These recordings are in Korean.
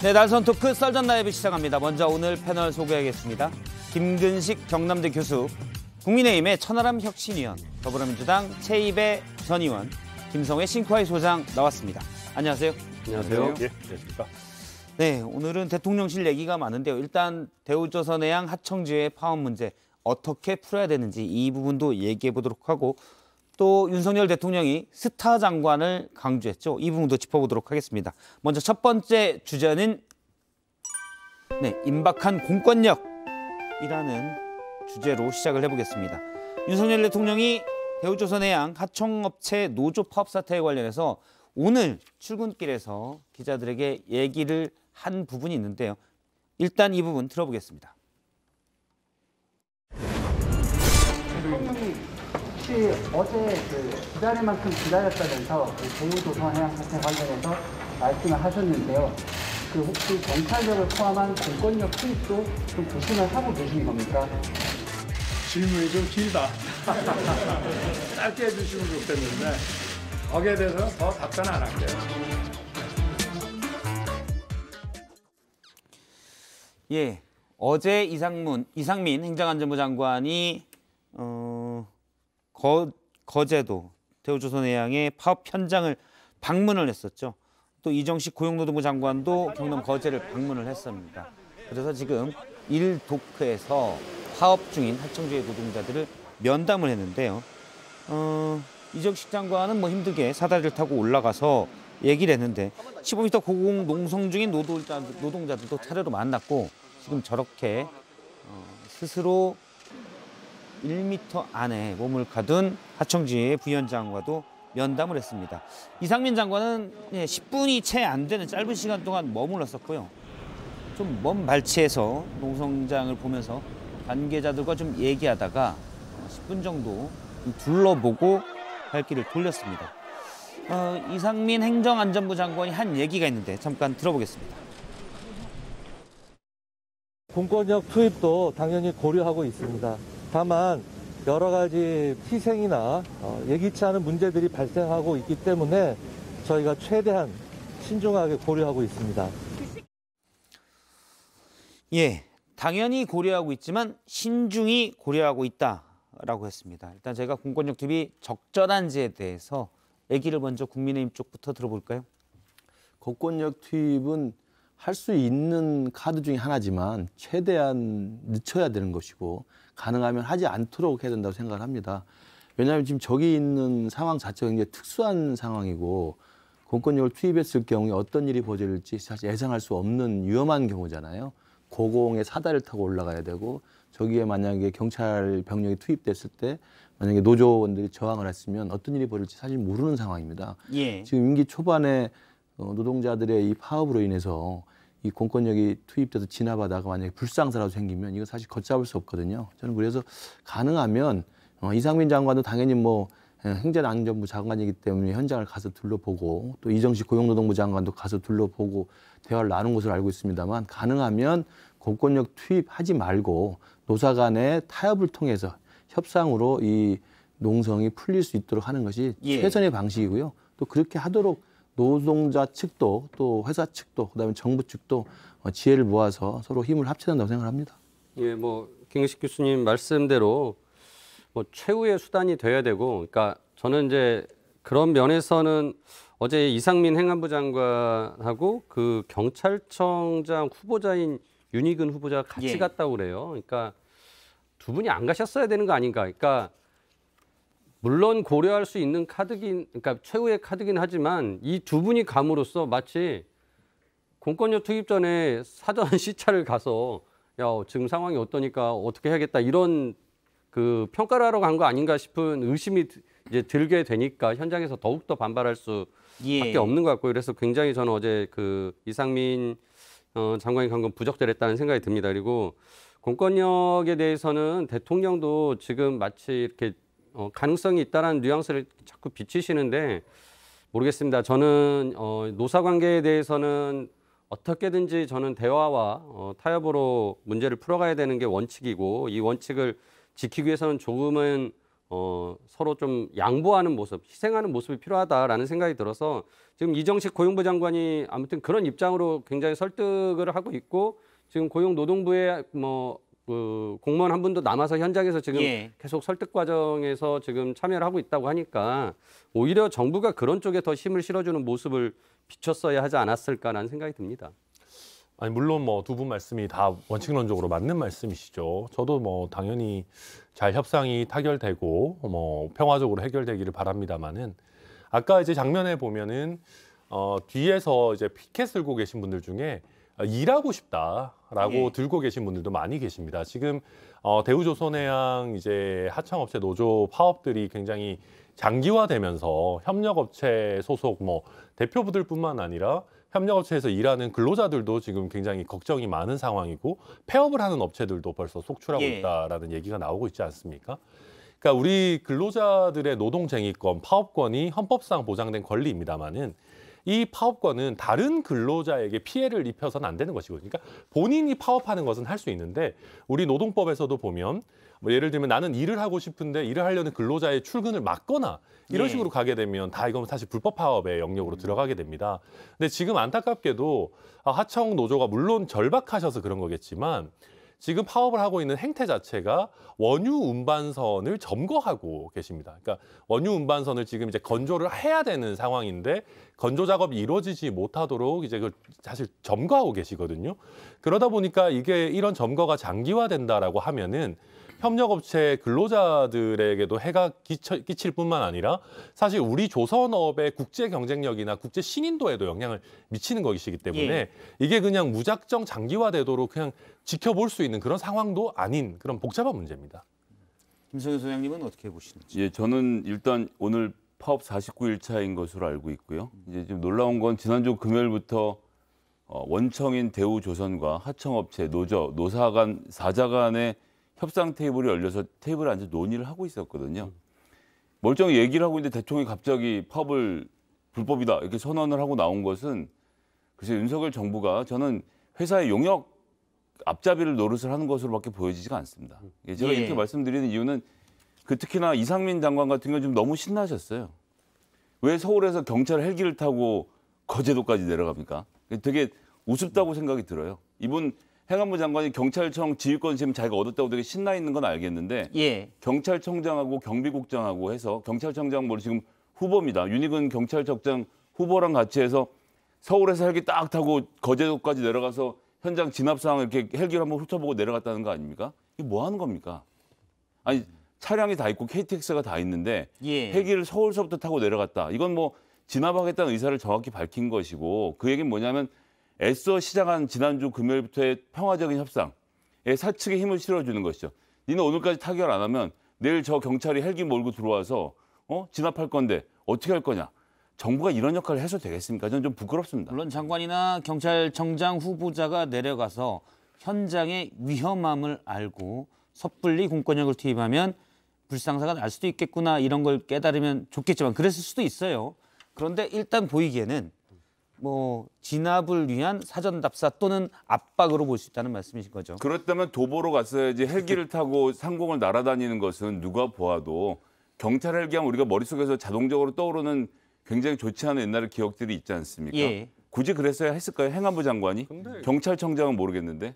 네, 날선 토크 썰전 라이브 시작합니다. 먼저 오늘 패널 소개하겠습니다. 김근식 경남대 교수, 국민의힘의 천하람 혁신위원, 더불어민주당 최이배 전 의원, 김성회 싱크아이 소장 나왔습니다. 안녕하세요. 안녕하세요. 예, 안녕하십니까. 네, 오늘은 대통령실 얘기가 많은데요. 일단 대우조선해양 하청지회 파업 문제 어떻게 풀어야 되는지 이 부분도 얘기해 보도록 하고, 또 윤석열 대통령이 스타 장관을 강조했죠. 이 부분도 짚어보도록 하겠습니다. 먼저 첫 번째 주제는 임박한 공권력이라는 주제로 시작을 해보겠습니다. 윤석열 대통령이 대우조선해양 하청업체 노조 파업 사태에 관련해서 오늘 출근길에서 기자들에게 얘기를 한 부분이 있는데요. 일단 이 부분 들어보겠습니다. 대통령이 혹시 어제 기다릴 만큼 기다렸다면서 대우조선해양 사태 관련해서 말씀을 하셨는데요. 혹시 경찰력을 포함한 공권력 투입도 좀 조심을 하고 계신 겁니까? 질문이 좀 길다. 짧게 해주시면 좋겠는데 거기에 대해서는 더 답변 안 할게요. 예, 어제 이상민 행정안전부 장관이 거제도 대우조선해양의 파업 현장을 방문을 했었죠. 또 이정식 고용노동부 장관도 경남 거제를 방문을 했습니다. 그래서 지금 1도크에서 파업 중인 하청지회 노동자들을 면담을 했는데요. 이정식 장관은 힘들게 사다리를 타고 올라가서 얘기를 했는데 15m 고공 농성 중인 노동자들도 차례로 만났고, 지금 저렇게 스스로 1m 안에 몸을 가둔 하청지회 부위원장과도 면담을 했습니다. 이상민 장관은 10분이 채 안 되는 짧은 시간 동안 머물렀었고요. 좀 먼 발치에서 농성장을 보면서 관계자들과 좀 얘기하다가 10분 정도 둘러보고 발길을 돌렸습니다. 이상민 행정안전부 장관이 한 얘기가 있는데 잠깐 들어보겠습니다. 공권력 투입도 당연히 고려하고 있습니다. 다만 여러 가지 희생이나 예기치 않은 문제들이 발생하고 있기 때문에 저희가 최대한 신중하게 고려하고 있습니다. 예, 당연히 고려하고 있지만 신중히 고려하고 있다라고 했습니다. 일단 제가 공권력 투입이 적절한지에 대해서 얘기를 먼저 국민의힘 쪽부터 들어볼까요? 공권력 투입은 할 수 있는 카드 중에 하나지만 최대한 늦춰야 되는 것이고, 가능하면 하지 않도록 해야 된다고 생각을 합니다. 왜냐하면 지금 저기 있는 상황 자체가 굉장히 특수한 상황이고, 공권력을 투입했을 경우에 어떤 일이 벌어질지 사실 예상할 수 없는 위험한 경우잖아요. 고공에 사다리를 타고 올라가야 되고, 저기에 만약에 경찰 병력이 투입됐을 때 만약에 노조원들이 저항을 했으면 어떤 일이 벌어질지 사실 모르는 상황입니다. 예. 지금 임기 초반에 노동자들의 이 파업으로 인해서 이 공권력이 투입돼서 진압하다가 만약에 불상사라도 생기면 이거 사실 걷잡을 수 없거든요. 저는 그래서 가능하면 이상민 장관도 당연히 행정안전부 장관이기 때문에 현장을 가서 둘러보고, 또 이정식 고용노동부 장관도 가서 둘러보고 대화를 나눈 것으로 알고 있습니다만, 가능하면 공권력 투입하지 말고 노사 간의 타협을 통해서 협상으로 이 농성이 풀릴 수 있도록 하는 것이 최선의 방식이고요. 또 그렇게 하도록 노동자 측도 또 회사 측도 그다음에 정부 측도 지혜를 모아서 서로 힘을 합쳐야 한다고 생각합니다. 예, 김근식 교수님 말씀대로 최후의 수단이 돼야 되고, 그러니까 저는 이제 그런 면에서는 어제 이상민 행안부 장관하고 그 경찰청장 후보자인 윤희근 후보자가 같이 갔다고 그래요. 그러니까 두 분이 안 가셨어야 되는 거 아닌가. 그러니까 물론 고려할 수 있는 그러니까 최후의 카드긴 하지만 이 두 분이 감으로써 마치 공권력 투입 전에 사전 시찰을 가서 지금 상황이 어떠니까 어떻게 해야겠다 이런 평가를 하러 간 거 아닌가 싶은 의심이 이제 들게 되니까 현장에서 더욱더 반발할 수밖에 없는 것 같고요. 그래서 굉장히 저는 어제 이상민 장관이 간 건 부적절했다는 생각이 듭니다. 그리고 공권력에 대해서는 대통령도 지금 마치 이렇게 가능성이 있다라는 뉘앙스를 자꾸 비치시는데 모르겠습니다. 저는 노사관계에 대해서는 어떻게든지 저는 대화와 타협으로 문제를 풀어가야 되는 게 원칙이고, 이 원칙을 지키기 위해서는 조금은 서로 좀 양보하는 모습, 희생하는 모습이 필요하다라는 생각이 들어서 지금 이정식 고용부 장관이 아무튼 그런 입장으로 굉장히 설득을 하고 있고 지금 고용노동부에 그 공무원 한 분도 남아서 현장에서 지금 예. 계속 설득 과정에서 지금 참여를 하고 있다고 하니까 오히려 정부가 그런 쪽에 더 힘을 실어주는 모습을 비췄어야 하지 않았을까라는 생각이 듭니다. 아니 물론 뭐 두 분 말씀이 다 원칙론적으로 맞는 말씀이시죠. 저도 뭐 당연히 잘 협상이 타결되고 뭐 평화적으로 해결되기를 바랍니다만은 아까 이제 장면에 보면은 뒤에서 이제 피켓 들고 계신 분들 중에 일하고 싶다라고 예. 들고 계신 분들도 많이 계십니다. 지금 대우조선해양 이제 하청업체 노조 파업들이 굉장히 장기화되면서 협력업체 소속 뭐 대표부들뿐만 아니라 협력업체에서 일하는 근로자들도 지금 굉장히 걱정이 많은 상황이고 폐업을 하는 업체들도 벌써 속출하고 예. 있다라는 얘기가 나오고 있지 않습니까? 그러니까 우리 근로자들의 노동쟁의권, 파업권이 헌법상 보장된 권리입니다만은 이 파업권은 다른 근로자에게 피해를 입혀서는 안 되는 것이거든요. 그러니까 본인이 파업하는 것은 할 수 있는데 우리 노동법에서도 보면 뭐 예를 들면 나는 일을 하고 싶은데 일을 하려는 근로자의 출근을 막거나 이런 예. 식으로 가게 되면 다 이건 사실 불법 파업의 영역으로 들어가게 됩니다. 근데 지금 안타깝게도 하청 노조가 물론 절박하셔서 그런 거겠지만 지금 파업을 하고 있는 행태 자체가 원유 운반선을 점거하고 계십니다. 그러니까 원유 운반선을 지금 이제 건조를 해야 되는 상황인데 건조 작업이 이루어지지 못하도록 이제 사실 점거하고 계시거든요. 그러다 보니까 이게 이런 점거가 장기화된다라고 하면은 협력업체 근로자들에게도 해가 끼칠 뿐만 아니라 사실 우리 조선업의 국제 경쟁력이나 국제 신인도에도 영향을 미치는 것이기 때문에 예. 이게 그냥 무작정 장기화되도록 그냥 지켜볼 수 있는 그런 상황도 아닌 그런 복잡한 문제입니다. 김성현 소장님은 어떻게 보시는지? 예, 저는 일단 오늘 파업 49일 차인 것으로 알고 있고요. 이제 좀 놀라운 건 지난주 금요일부터 원청인 대우조선과 하청업체, 노사 간, 사자 간의 협상 테이블이 열려서 테이블에 앉아 논의를 하고 있었거든요. 멀쩡히 얘기를 하고 있는데 대통령이 갑자기 파업을 불법이다 이렇게 선언을 하고 나온 것은 글쎄 윤석열 정부가 저는 회사의 용역 앞잡이를 노릇을 하는 것으로밖에 보여지지가 않습니다. 제가 예. 이렇게 말씀드리는 이유는 특히나 이상민 장관 같은 경우는 좀 너무 신나셨어요. 왜 서울에서 경찰 헬기를 타고 거제도까지 내려갑니까? 되게 우습다고 생각이 들어요. 이분 행안부 장관이 경찰청 지휘권 지금 자기가 얻었다고 되게 신나 있는 건 알겠는데 예. 경찰청장하고 경비국장하고 해서 경찰청장 뭐 지금 후보입니다. 윤희근 경찰청장 후보랑 같이 해서 서울에서 헬기 딱 타고 거제도까지 내려가서 현장 진압 상황 이렇게 헬기를 한번 훑어보고 내려갔다는 거 아닙니까? 이게 뭐 하는 겁니까? 아니 차량이 다 있고 KTX가 다 있는데 예. 헬기를 서울서부터 타고 내려갔다. 이건 뭐 진압하겠다는 의사를 정확히 밝힌 것이고 그 얘기는 뭐냐면 애써 시작한 지난주 금요일부터의 평화적인 협상에 사측에 힘을 실어주는 것이죠. 니는 오늘까지 타결 안 하면 내일 저 경찰이 헬기 몰고 들어와서 진압할 건데 어떻게 할 거냐. 정부가 이런 역할을 해서 되겠습니까? 저는 좀 부끄럽습니다. 물론 장관이나 경찰청장 후보자가 내려가서 현장의 위험함을 알고 섣불리 공권력을 투입하면 불상사가 날 수도 있겠구나 이런 걸 깨달으면 좋겠지만 그랬을 수도 있어요. 그런데 일단 보이기에는 뭐 진압을 위한 사전 답사 또는 압박으로 볼 수 있다는 말씀이신 거죠. 그렇다면 도보로 갔어야지 헬기를 타고 상공을 날아다니는 것은 누가 보아도 경찰 헬기하면 우리가 머릿속에서 자동적으로 떠오르는 굉장히 좋지 않은 옛날의 기억들이 있지 않습니까? 예. 굳이 그랬어야 했을까요? 행안부 장관이? 근데- 경찰청장은 모르겠는데.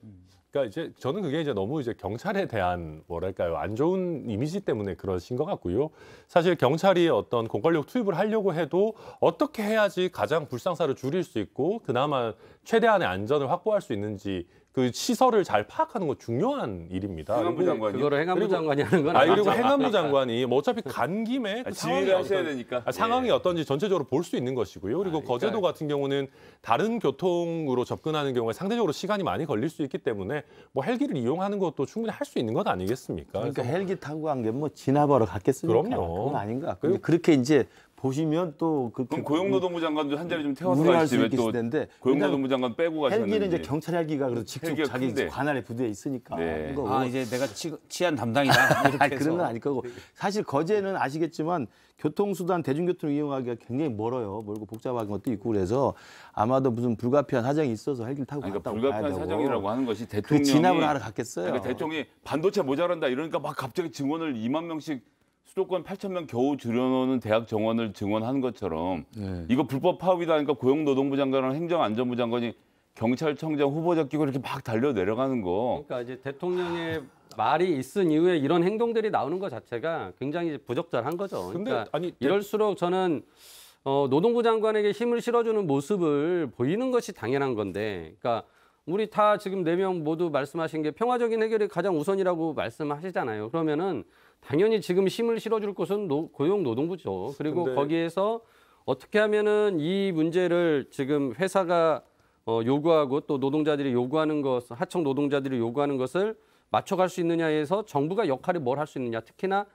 그러니까 이제 저는 그게 이제 너무 이제 경찰에 대한 뭐랄까요 안 좋은 이미지 때문에 그러신 것 같고요. 사실 경찰이 어떤 공권력 투입을 하려고 해도 어떻게 해야지 가장 불상사를 줄일 수 있고 그나마 최대한의 안전을 확보할 수 있는지 그 시설을 잘 파악하는 건 중요한 일입니다. 행안부 그리고- 장관이. 그거를 행안부 그리고- 장관이 하는 건 그리고 아니죠. 행안부 장관이 뭐 어차피 간 김에 그 상황이 지휘를 하셔야 어떤- 되니까. 상황이 예. 어떤지 전체적으로 볼 수 있는 것이고요. 그리고 그러니까- 거제도 같은 경우는 다른 교통으로 접근하는 경우에 상대적으로 시간이 많이 걸릴 수 있기 때문에 뭐 헬기를 이용하는 것도 충분히 할 수 있는 것 아니겠습니까? 그러니까 그래서 헬기 타고 간 게 뭐 진압하러 갔겠습니까? 그럼요. 그건 아닌 것 같고 그렇게 이제 보시면 또 그럼 고용노동부 장관도 한 자리 좀 태워서 우려할 가시지 수 왜 또 있을 텐데 고용노동부 장관 빼고 가셨는지. 헬기는 이제 경찰 헬기가 그래도 직접 헬기가 자기 큰데. 관할에 부대에 있으니까 네. 하는 거고. 아 이제 내가 치안 담당이다 이렇게 아니, 해서. 그런 건 아닐 거고 사실 거제는 아시겠지만 교통수단 대중교통을 이용하기가 굉장히 멀어요. 멀고 복잡한 것도 있고 그래서 아마도 무슨 불가피한 사정이 있어서 헬기를 타고 그러니까 갔다고 불가피한 봐야 되고. 사정이라고 하는 것이 그 대통령이 진압을 하러 갔겠어요. 그러니까 대통령이 반도체 모자란다 이러니까 막 갑자기 증원을 2만 명씩 수도권 8,000명 겨우 줄여놓는 대학 정원을 증원한 것처럼 네. 이거 불법 파업이다 하니까 고용노동부 장관이랑 행정안전부 장관이 경찰청장 후보자 끼고 이렇게 막 달려 내려가는 거. 그러니까 이제 대통령의 말이 있은 이후에 이런 행동들이 나오는 것 자체가 굉장히 부적절한 거죠. 근데 그러니까 아니 이럴수록 저는 노동부 장관에게 힘을 실어주는 모습을 보이는 것이 당연한 건데, 그러니까 우리 다 지금 4명 모두 말씀하신 게 평화적인 해결이 가장 우선이라고 말씀하시잖아요. 그러면은 당연히 지금 힘을 실어줄 곳은 고용노동부죠. 그리고 근데... 거기에서 어떻게 하면은 이 문제를 지금 회사가 요구하고 또 노동자들이 요구하는 것, 하청 노동자들이 요구하는 것을 맞춰갈 수 있느냐에서 정부가 역할이 뭘 할 수 있느냐. 특히나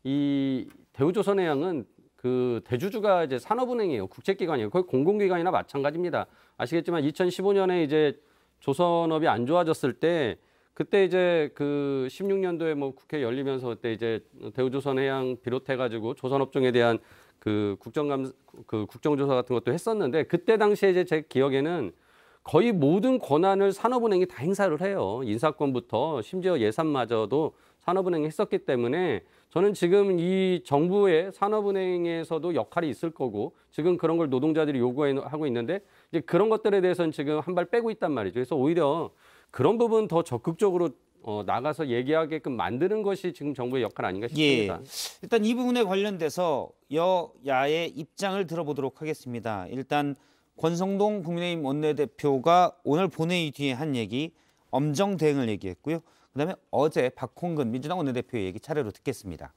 이 대우조선해양은 그 대주주가 이제 산업은행이에요. 국책기관이에요. 거의 공공기관이나 마찬가지입니다. 아시겠지만 2015년에 이제 조선업이 안 좋아졌을 때 그때 이제 그 16년도에 뭐 국회 열리면서 그때 이제 대우조선해양 비롯해가지고 조선업종에 대한 그 국정조사 같은 것도 했었는데 그때 당시에 이제 제 기억에는 거의 모든 권한을 산업은행이 다 행사를 해요. 인사권부터 심지어 예산마저도 산업은행이 했었기 때문에 저는 지금 이 정부의 산업은행에서도 역할이 있을 거고 지금 그런 걸 노동자들이 요구하고 있는데 이제 그런 것들에 대해서는 지금 한 발 빼고 있단 말이죠. 그래서 오히려 그런 부분 더 적극적으로 나가서 얘기하게끔 만드는 것이 지금 정부의 역할 아닌가 싶습니다. 예. 일단 이 부분에 관련돼서 여야의 입장을 들어보도록 하겠습니다. 일단 권성동 국민의힘 원내대표가 오늘 본회의 뒤에 한 얘기, 엄정 대응을 얘기했고요. 그다음에 어제 박홍근 민주당 원내대표의 얘기 차례로 듣겠습니다.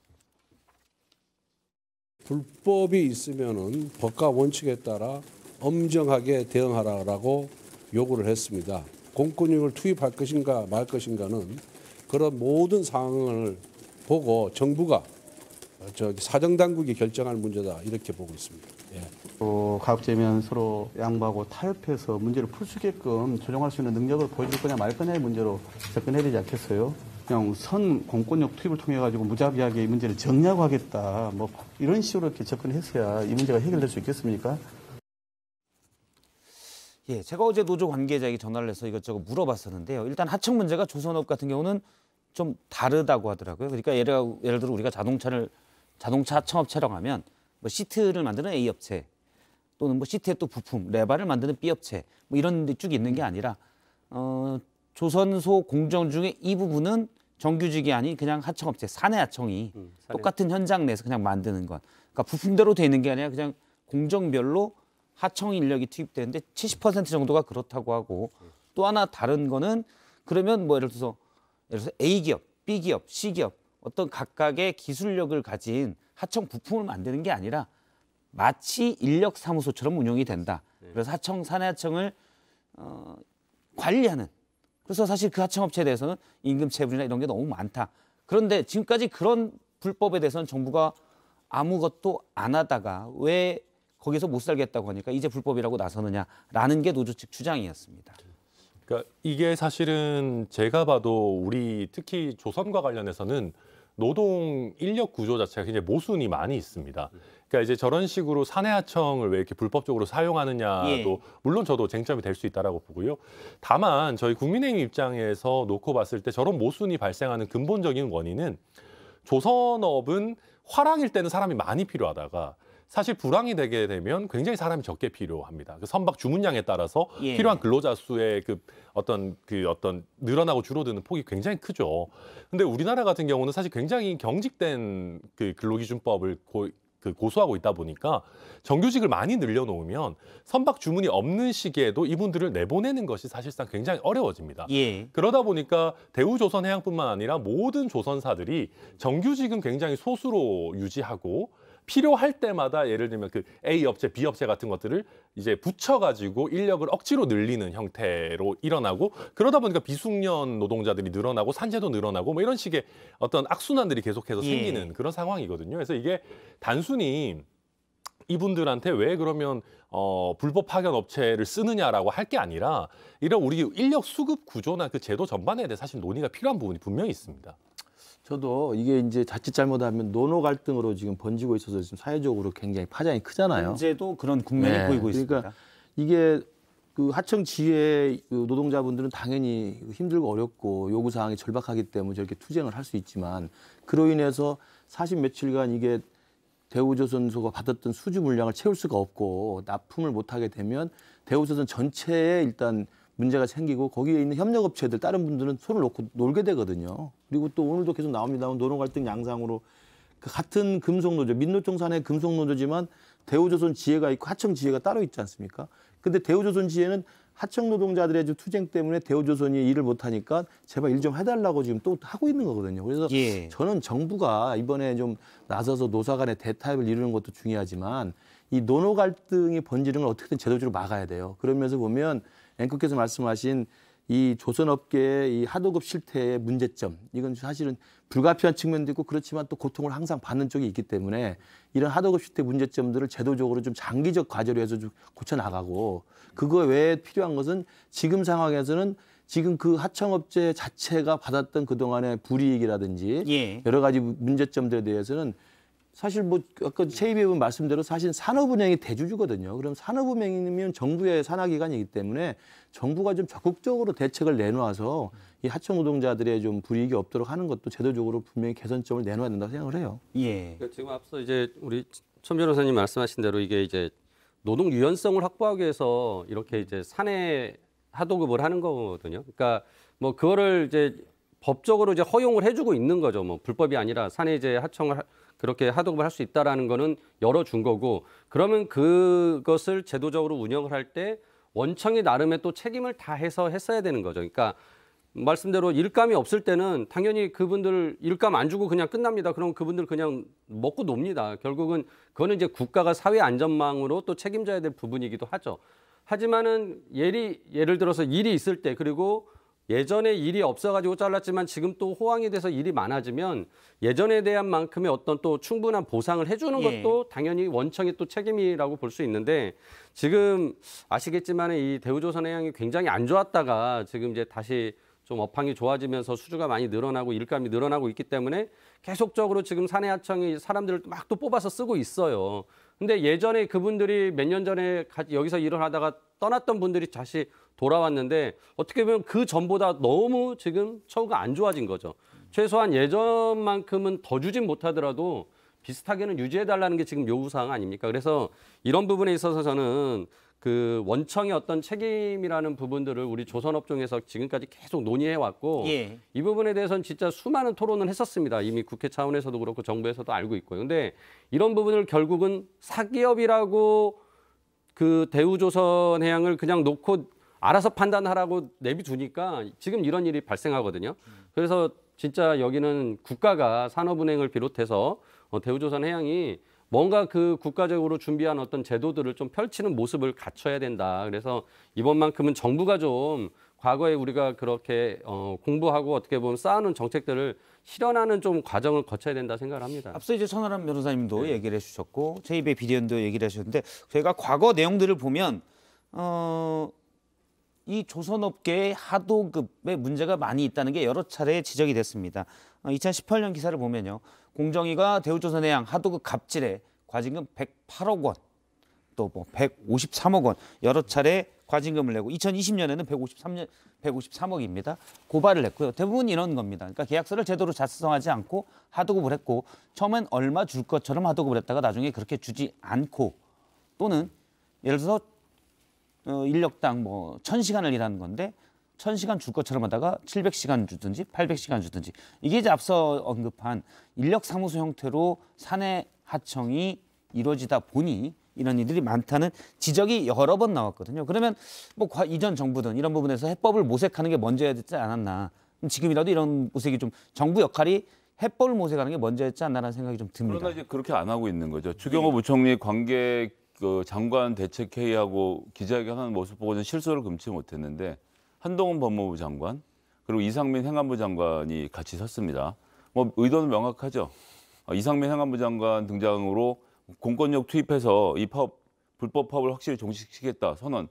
불법이 있으면은 법과 원칙에 따라 엄정하게 대응하라고 요구를 했습니다. 공권력을 투입할 것인가 말 것인가는 그런 모든 상황을 보고 정부가 사정당국이 결정할 문제다 이렇게 보고 있습니다. 예. 가급적이면 서로 양보하고 타협해서 문제를 풀 수 있게끔 조정할 수 있는 능력을 보여줄 거냐 말 거냐의 문제로 접근해야 되지 않겠어요? 그냥 선 공권력 투입을 통해 가지고 무자비하게 이 문제를 정략화하겠다 뭐 이런 식으로 이렇게 접근했어야 이 문제가 해결될 수 있겠습니까? 예, 제가 어제 노조 관계자에게 전화를 해서 이것저것 물어봤었는데요. 일단 하청 문제가 조선업 같은 경우는 좀 다르다고 하더라고요. 그러니까 예를 들어 우리가 자동차 하청업체라고 하면 뭐 시트를 만드는 A 업체 또는 뭐 시트에 또 부품, 레바를 만드는 B 업체 뭐 이런 데 쭉 있는 게 아니라 조선소 공정 중에 이 부분은 정규직이 아닌 그냥 하청업체, 사내하청이 똑같은 현장 내에서 그냥 만드는 것. 그러니까 부품대로 돼 있는 게 아니라 그냥 공정별로 하청 인력이 투입되는데 70% 정도가 그렇다고 하고 또 하나 다른 거는 그러면 뭐 예를 들어서 A 기업, B 기업, C 기업 어떤 각각의 기술력을 가진 하청 부품을 만드는 게 아니라 마치 인력사무소처럼 운영이 된다. 그래서 하청, 사내하청을 관리하는. 그래서 사실 그 하청업체에 대해서는 임금체불이나 이런 게 너무 많다. 그런데 지금까지 그런 불법에 대해서는 정부가 아무것도 안 하다가 왜 거기서 못 살겠다고 하니까 이제 불법이라고 나서느냐라는 게 노조 측 주장이었습니다. 그러니까 이게 사실은 제가 봐도 우리 특히 조선과 관련해서는 노동 인력 구조 자체가 굉장히 모순이 많이 있습니다. 그러니까 이제 저런 식으로 사내하청을 왜 이렇게 불법적으로 사용하느냐도 물론 저도 쟁점이 될 수 있다라고 보고요. 다만 저희 국민의힘 입장에서 놓고 봤을 때 저런 모순이 발생하는 근본적인 원인은 조선업은 화랑일 때는 사람이 많이 필요하다가 사실 불황이 되게 되면 굉장히 사람이 적게 필요합니다. 그 선박 주문량에 따라서 필요한 근로자 수의 어떤 늘어나고 줄어드는 폭이 굉장히 크죠. 근데 우리나라 같은 경우는 사실 굉장히 경직된 그 근로기준법을 고수하고 있다 보니까 정규직을 많이 늘려놓으면 선박 주문이 없는 시기에도 이분들을 내보내는 것이 사실상 굉장히 어려워집니다. 그러다 보니까 대우조선해양뿐만 아니라 모든 조선사들이 정규직은 굉장히 소수로 유지하고 필요할 때마다 예를 들면 그 A 업체, B 업체 같은 것들을 이제 붙여가지고 인력을 억지로 늘리는 형태로 일어나고 그러다 보니까 비숙련 노동자들이 늘어나고 산재도 늘어나고 뭐 이런 식의 어떤 악순환들이 계속해서 생기는 그런 상황이거든요. 그래서 이게 단순히 이분들한테 왜 그러면 불법 파견 업체를 쓰느냐라고 할 게 아니라 이런 우리 인력 수급 구조나 그 제도 전반에 대해 사실 논의가 필요한 부분이 분명히 있습니다. 저도 이게 이제 자칫 잘못하면 노노 갈등으로 지금 번지고 있어서 지금 사회적으로 굉장히 파장이 크잖아요. 현재도 그런 국면이 보이고 있습니다. 그러니까 이게 그 하청 지혜 노동자분들은 당연히 힘들고 어렵고 요구 사항이 절박하기 때문에 저렇게 투쟁을 할 수 있지만 그로 인해서 40 며칠간 이게 대우조선소가 받았던 수주 물량을 채울 수가 없고 납품을 못하게 되면 대우조선 전체에 일단 문제가 생기고 거기에 있는 협력업체들 다른 분들은 손을 놓고 놀게 되거든요. 그리고 또 오늘도 계속 나옵니다만 노동갈등 양상으로 그 같은 금속노조, 민노총산의 금속노조지만 대우조선 지혜가 있고 하청 지혜가 따로 있지 않습니까? 근데 대우조선 지혜는 하청 노동자들의 투쟁 때문에 대우조선이 일을 못하니까 제발 일 좀 해달라고 지금 또 하고 있는 거거든요. 그래서 저는 정부가 이번에 좀 나서서 노사 간의 대타협을 이루는 것도 중요하지만 이 노노 갈등이 번지는 걸 어떻게든 제도적으로 막아야 돼요. 그러면서 보면 앵커께서 말씀하신 이 조선업계의 이 하도급 실태의 문제점, 이건 사실은 불가피한 측면도 있고 그렇지만 또 고통을 항상 받는 쪽이 있기 때문에 이런 하도급 실태 문제점들을 제도적으로 좀 장기적 과제로 해서 좀 고쳐나가고 그거 외에 필요한 것은 지금 상황에서는 지금 그 하청업체 자체가 받았던 그동안의 불이익이라든지 여러 가지 문제점들에 대해서는 사실 뭐 아까 최입 의원 말씀대로 사실 산업은행이 대주주거든요. 그럼 산업은행이면 정부의 산하기관이기 때문에 정부가 좀 적극적으로 대책을 내놓아서 이 하청 노동자들의 좀 불이익이 없도록 하는 것도 제도적으로 분명히 개선점을 내놓아야 된다고 생각을 해요. 그러니까 지금 앞서 이제 우리 천 변호사님 말씀하신 대로 이게 이제 노동 유연성을 확보하기 위해서 이렇게 이제 사내 하도급을 하는 거거든요. 그러니까 뭐 그거를 이제 법적으로 이제 허용을 해주고 있는 거죠. 뭐 불법이 아니라 사내 이제 하청을 그렇게 하도급을 할 수 있다라는 거는 열어준 거고 그러면 그것을 제도적으로 운영을 할 때 원청이 나름의 또 책임을 다해서 했어야 되는 거죠. 그러니까 말씀대로 일감이 없을 때는 당연히 그분들 일감 안 주고 그냥 끝납니다. 그럼 그분들 그냥 먹고 놉니다. 결국은 그거는 이제 국가가 사회 안전망으로 또 책임져야 될 부분이기도 하죠. 하지만은 예를 들어서 일이 있을 때 그리고 예전에 일이 없어가지고 잘랐지만 지금 또 호황이 돼서 일이 많아지면 예전에 대한 만큼의 어떤 또 충분한 보상을 해주는 것도 당연히 원청의 또 책임이라고 볼 수 있는데 지금 아시겠지만 이 대우조선해양이 굉장히 안 좋았다가 지금 이제 다시 좀 업황이 좋아지면서 수주가 많이 늘어나고 일감이 늘어나고 있기 때문에 계속적으로 지금 사내하청이 사람들을 막 또 뽑아서 쓰고 있어요. 근데 예전에 그분들이 몇 년 전에 여기서 일을 하다가 떠났던 분들이 다시 돌아왔는데 어떻게 보면 그 전보다 너무 지금 처우가 안 좋아진 거죠. 최소한 예전만큼은 더 주진 못하더라도 비슷하게는 유지해달라는 게 지금 요구사항 아닙니까? 그래서 이런 부분에 있어서 저는 그 원청의 어떤 책임이라는 부분들을 우리 조선업종에서 지금까지 계속 논의해왔고 이 부분에 대해서는 진짜 수많은 토론을 했었습니다. 이미 국회 차원에서도 그렇고 정부에서도 알고 있고요. 근데 이런 부분을 결국은 사기업이라고 그 대우조선해양을 그냥 놓고 알아서 판단하라고 내비두니까 지금 이런 일이 발생하거든요. 그래서 진짜 여기는 국가가 산업은행을 비롯해서 대우조선해양이 뭔가 그 국가적으로 준비한 어떤 제도들을 좀 펼치는 모습을 갖춰야 된다. 그래서 이번만큼은 정부가 좀 과거에 우리가 그렇게 공부하고 어떻게 보면 쌓아놓은 정책들을 실현하는 좀 과정을 거쳐야 된다 생각을 합니다. 앞서 이제 천하람 변호사님도 얘기를 해주셨고 최입의 비대위원도 얘기를 하셨는데 저희가 과거 내용들을 보면 이 조선업계의 하도급에 문제가 많이 있다는 게 여러 차례 지적이 됐습니다. 2018년 기사를 보면요. 공정위가 대우조선해양 하도급 갑질에 과징금 108억 원, 또 뭐 153억 원 여러 차례 과징금을 내고 2020년에는 153억입니다. 고발을 했고요. 대부분 이런 겁니다. 그러니까 계약서를 제대로 작성하지 않고 하도급을 했고 처음엔 얼마 줄 것처럼 하도급을 했다가 나중에 그렇게 주지 않고 또는 예를 들어서 인력당 뭐 1000시간을 일하는 건데 1000시간 줄 것처럼 하다가 700시간 주든지 800시간 주든지 이게 이제 앞서 언급한 인력사무소 형태로 사내 하청이 이루어지다 보니 이런 일들이 많다는 지적이 여러 번 나왔거든요. 그러면 뭐 이전 정부든 이런 부분에서 해법을 모색하는 게 먼저야 되지 않았나. 지금이라도 이런 모색이 좀 정부 역할이 해법을 모색하는 게 먼저였지 않나라는 생각이 좀 듭니다. 그러나 이제 그렇게 안 하고 있는 거죠. 추경호 부총리 관계 그 장관 대책회의하고 기자회견하는 모습 보고는 실소를 금치 못했는데 한동훈 법무부 장관 그리고 이상민 행안부 장관이 같이 섰습니다. 뭐 의도는 명확하죠. 이상민 행안부 장관 등장으로 공권력 투입해서 이 파업 불법 파업을 확실히 종식시키겠다 선언.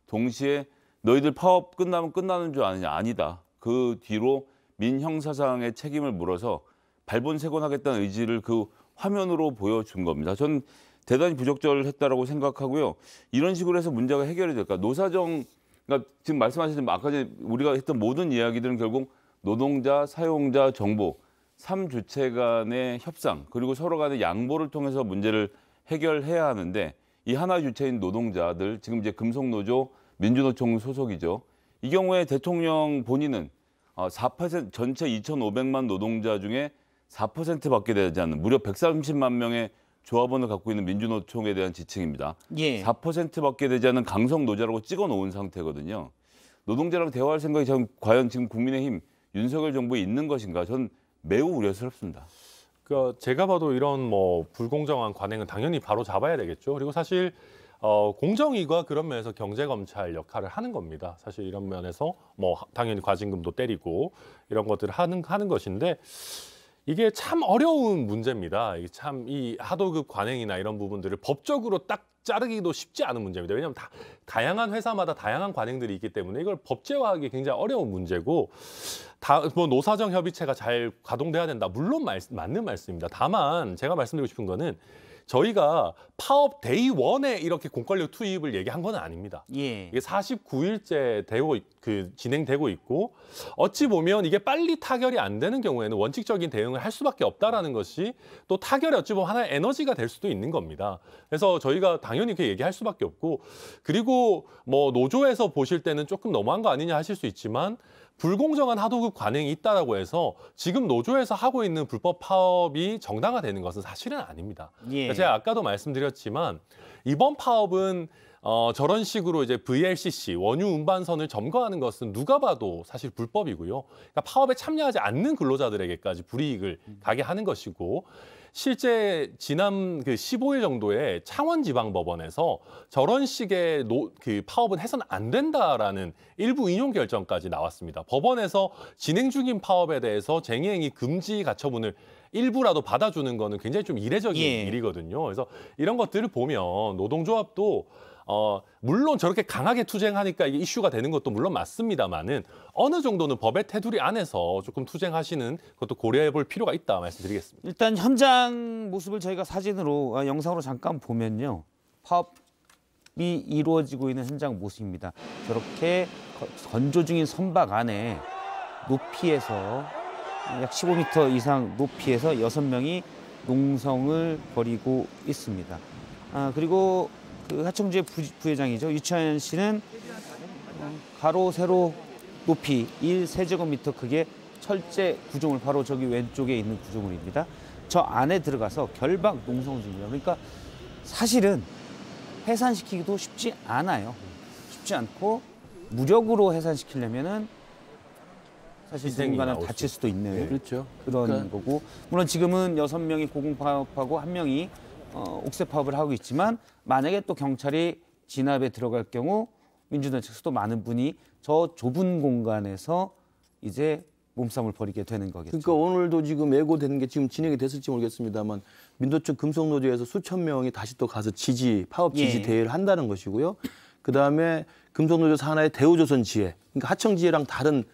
동시에 너희들 파업 끝나면 끝나는 줄 아느냐 아니다. 그 뒤로 민형사상의 책임을 물어서 발본색원하겠다는 의지를 그 화면으로 보여준 겁니다. 전 대단히 부적절했다라고 생각하고요. 이런 식으로 해서 문제가 해결이 될까? 노사정 그러니까 지금 말씀하신 아까 전에 우리가 했던 모든 이야기들은 결국 노동자, 사용자, 정부 3주체 간의 협상 그리고 서로 간의 양보를 통해서 문제를 해결해야 하는데 이 하나 주체인 노동자들 지금 이제 금속노조 민주노총 소속이죠. 이 경우에 대통령 본인은 4% 전체 2,500만 노동자 중에 4%밖에 되지 않는 무려 130만 명의 조합원을 갖고 있는 민주노총에 대한 지칭입니다. 예. 4%밖에 되지 않는 강성 노자라고 찍어놓은 상태거든요. 노동자랑 대화할 생각이 과연 지금 국민의힘 윤석열 정부에 있는 것인가? 전 매우 우려스럽습니다. 제가 봐도 이런 뭐 불공정한 관행은 당연히 바로 잡아야 되겠죠. 그리고 사실 공정위가 그런 면에서 경제검찰 역할을 하는 겁니다. 사실 이런 면에서 뭐 당연히 과징금도 때리고 이런 것들을 하는 것인데 이게 참 어려운 문제입니다. 이게 참 이 하도급 관행이나 이런 부분들을 법적으로 딱 자르기도 쉽지 않은 문제입니다. 왜냐하면 다양한 회사마다 다양한 관행들이 있기 때문에 이걸 법제화하기 굉장히 어려운 문제고 뭐 노사정 협의체가 잘 가동돼야 된다. 물론 맞는 말씀입니다. 다만 제가 말씀드리고 싶은 거는 저희가 파업 데이 1에 이렇게 공권력 투입을 얘기한 건 아닙니다. 예. 이게 49일째 진행되고 있고 어찌 보면 이게 빨리 타결이 안 되는 경우에는 원칙적인 대응을 할 수밖에 없다라는 것이 또 타결이 어찌 보면 하나의 에너지가 될 수도 있는 겁니다. 그래서 저희가 당연히 그렇게 얘기할 수밖에 없고 그리고 뭐 노조에서 보실 때는 조금 너무한 거 아니냐 하실 수 있지만 불공정한 하도급 관행이 있다라고 해서 지금 노조에서 하고 있는 불법 파업이 정당화되는 것은 사실은 아닙니다. 예. 제가 아까도 말씀드렸지만 이번 파업은 저런 식으로 이제 VLCC 원유 운반선을 점거하는 것은 누가 봐도 사실 불법이고요. 그러니까 파업에 참여하지 않는 근로자들에게까지 불이익을 가게 하는 것이고 실제 지난 15일 정도에 창원지방법원에서 저런 식의 파업은 해서는 안 된다라는 일부 인용 결정까지 나왔습니다. 법원에서 진행 중인 파업에 대해서 쟁의행위 금지 가처분을 일부라도 받아주는 거는 굉장히 좀 이례적인 일이거든요. 그래서 이런 것들을 보면 노동조합도 물론 저렇게 강하게 투쟁하니까 이게 이슈가 되는 것도 물론 맞습니다만은 어느 정도는 법의 테두리 안에서 조금 투쟁하시는 것도 고려해 볼 필요가 있다 말씀드리겠습니다. 일단 현장 모습을 저희가 사진으로 영상으로 잠깐 보면요. 파업이 이루어지고 있는 현장 모습입니다. 저렇게 건조 중인 선박 안에 높이에서 약 15m 이상 높이에서 6명이 농성을 벌이고 있습니다. 그리고 그 하청주의 부회장이죠. 유치현 씨는 가로 세로 높이 1세제곱미터 크기의 철제 구조물 바로 저기 왼쪽에 있는 구조물입니다. 저 안에 들어가서 결박 농성 중이에요. 그러니까 사실은 해산시키기도 쉽지 않아요. 쉽지 않고 무력으로 해산시키려면은 사실 누군가는 다칠 수도 있는 그렇죠. 그런 거고 물론 지금은 6명이 고공파업하고 1명이 옥새 파업을 하고 있지만 만약에 또 경찰이 진압에 들어갈 경우 민주당 측에서도 많은 분이 저 좁은 공간에서 이제 몸싸움을 벌이게 되는 거겠죠. 그러니까 오늘도 지금 예고되는 게 지금 진행이 됐을지 모르겠습니다만 민노총 금속노조에서 수천 명이 다시 또 가서 파업 지지 대회를 한다는 것이고요. 그다음에 금속노조 산하의 대우조선 지회, 그러니까 하청 지회랑 다른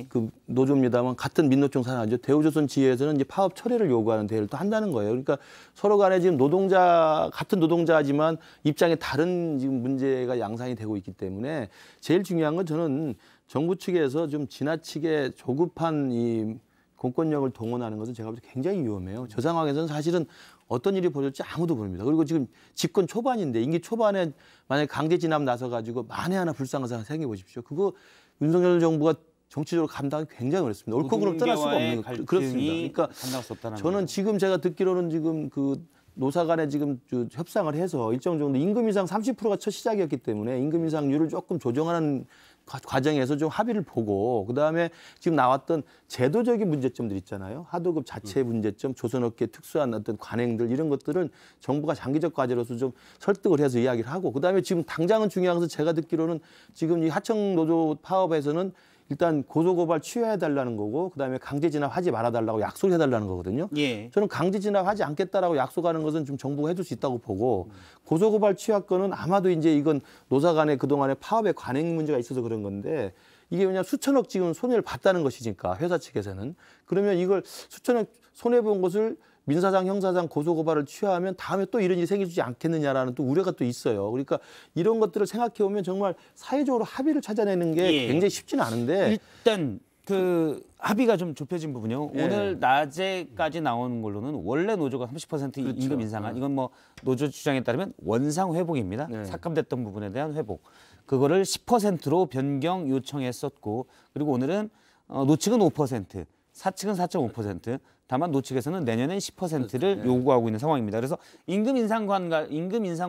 그 노조입니다만 같은 민노총 산하죠. 대우조선 지회에서는 이제 파업 철회를 요구하는 대회를 또 한다는 거예요. 그러니까 서로 간에 지금 같은 노동자지만 입장에 다른 지금 문제가 양상이 되고 있기 때문에 제일 중요한 건 저는 정부 측에서 좀 지나치게 조급한 이 공권력을 동원하는 것은 제가 볼 때 굉장히 위험해요. 저 상황에서는 사실은 어떤 일이 벌어질지 아무도 모릅니다. 그리고 지금 집권 초반인데 임기 초반에 만약에 강제 진압 나서가지고 만에 하나 불쌍한 상황 생각해 보십시오. 그거 윤석열 정부가 정치적으로 감당이 굉장히 어렵습니다. 옳고 그름 떠날 수가 없는 거 그렇습니다. 그러니까 저는 지금 제가 듣기로는 지금 그 노사 간에 지금 협상을 해서 일정 정도 임금 인상 30%가 첫 시작이었기 때문에 임금 인상률을 조금 조정하는 과정에서 좀 합의를 보고 그다음에 지금 나왔던 제도적인 문제점들 있잖아요. 하도급 자체 문제점, 조선업계 특수한 어떤 관행들 이런 것들은 정부가 장기적 과제로서 좀 설득을 해서 이야기를 하고 그다음에 지금 당장은 중요한 것은 제가 듣기로는 지금 이 하청 노조 파업에서는 일단 고소고발 취하해달라는 거고 그다음에 강제 진압하지 말아달라고 약속해달라는 거거든요. 저는 강제 진압하지 않겠다라고 약속하는 것은 좀 정부가 해줄 수 있다고 보고 고소고발 취하권은 아마도 이제 이건 노사 간의 그동안의 파업의 관행 문제가 있어서 그런 건데 이게 그냥 수천억 지금 손해를 봤다는 것이니까 회사 측에서는 그러면 이걸 수천억 손해본 것을 민사상, 형사상 고소고발을 취하하면 다음에 또 이런 일이 생기지 않겠느냐라는 또 우려가 또 있어요. 그러니까 이런 것들을 생각해 보면 정말 사회적으로 합의를 찾아내는 게 예. 굉장히 쉽지는 않은데 일단 그 합의가 좀 좁혀진 부분이요. 예. 오늘 낮에까지 나온 걸로는 원래 노조가 30% 그렇죠. 임금 인상한 이건 뭐 노조 주장에 따르면 원상 회복입니다. 네. 삭감됐던 부분에 대한 회복. 그거를 10%로 변경 요청했었고 그리고 오늘은 노측은 5%, 사측은 4.5%. 다만 노측에서는 내년엔 10%를 네. 요구하고 있는 상황입니다. 그래서 임금 인상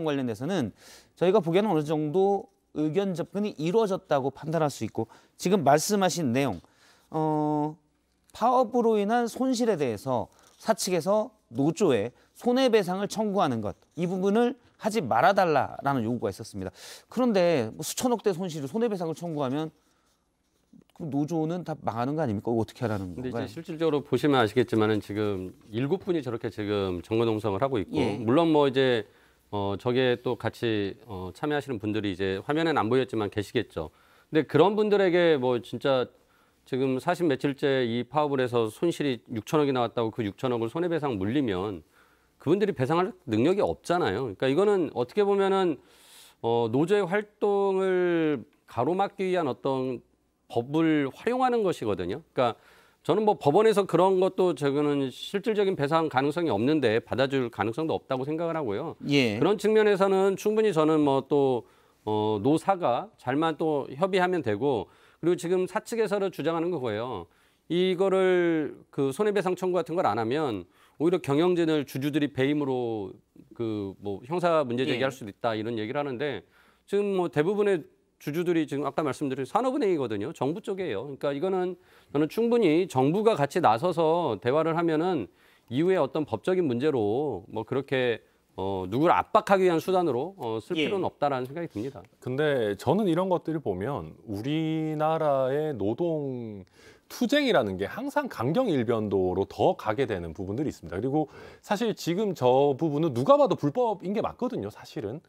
관련돼서는 저희가 보기에는 어느 정도 의견 접근이 이루어졌다고 판단할 수 있고 지금 말씀하신 내용 파업으로 인한 손실에 대해서 사측에서 노조에 손해배상을 청구하는 것 이 부분을 하지 말아달라라는 요구가 있었습니다. 그런데 뭐 수천억대 손실을 손해배상을 청구하면 그럼 노조는 다 망하는 거 아닙니까? 어떻게 하라는 근데 건가요? 이제 실질적으로 보시면 아시겠지만은 지금 7분이 저렇게 지금 정거농성을 하고 있고 예. 물론 뭐 이제 저게 또 같이 참여하시는 분들이 이제 화면엔 안 보였지만 계시겠죠. 근데 그런 분들에게 뭐 진짜 지금 40 며칠째 이 파업을 해서 손실이 6천억이 나왔다고 그 6천억을 손해배상 물리면 그분들이 배상할 능력이 없잖아요. 그러니까 이거는 어떻게 보면은 노조의 활동을 가로막기 위한 어떤 법을 활용하는 것이거든요. 그러니까 저는 뭐 법원에서 그런 것도 저거는 실질적인 배상 가능성이 없는데 받아줄 가능성도 없다고 생각을 하고요. 예. 그런 측면에서는 충분히 저는 뭐 또 노사가 잘만 또 협의하면 되고 그리고 지금 사측에서 주장하는 거고요. 이거를 그 손해배상 청구 같은 걸 안 하면 오히려 경영진을 주주들이 배임으로 그 뭐 형사 문제 제기할 수도 있다 이런 얘기를 하는데 지금 뭐 대부분의 주주들이 지금 아까 말씀드린 산업은행이거든요. 정부 쪽이에요. 그러니까 이거는 저는 충분히 정부가 같이 나서서 대화를 하면은 이후에 어떤 법적인 문제로 뭐 그렇게 누구를 압박하기 위한 수단으로 쓸 필요는 없다라는 생각이 듭니다. 근데 저는 이런 것들을 보면 우리나라의 노동 투쟁이라는 게 항상 강경 일변도로 더 가게 되는 부분들이 있습니다. 그리고 사실 지금 저 부분은 누가 봐도 불법인 게 맞거든요, 사실은.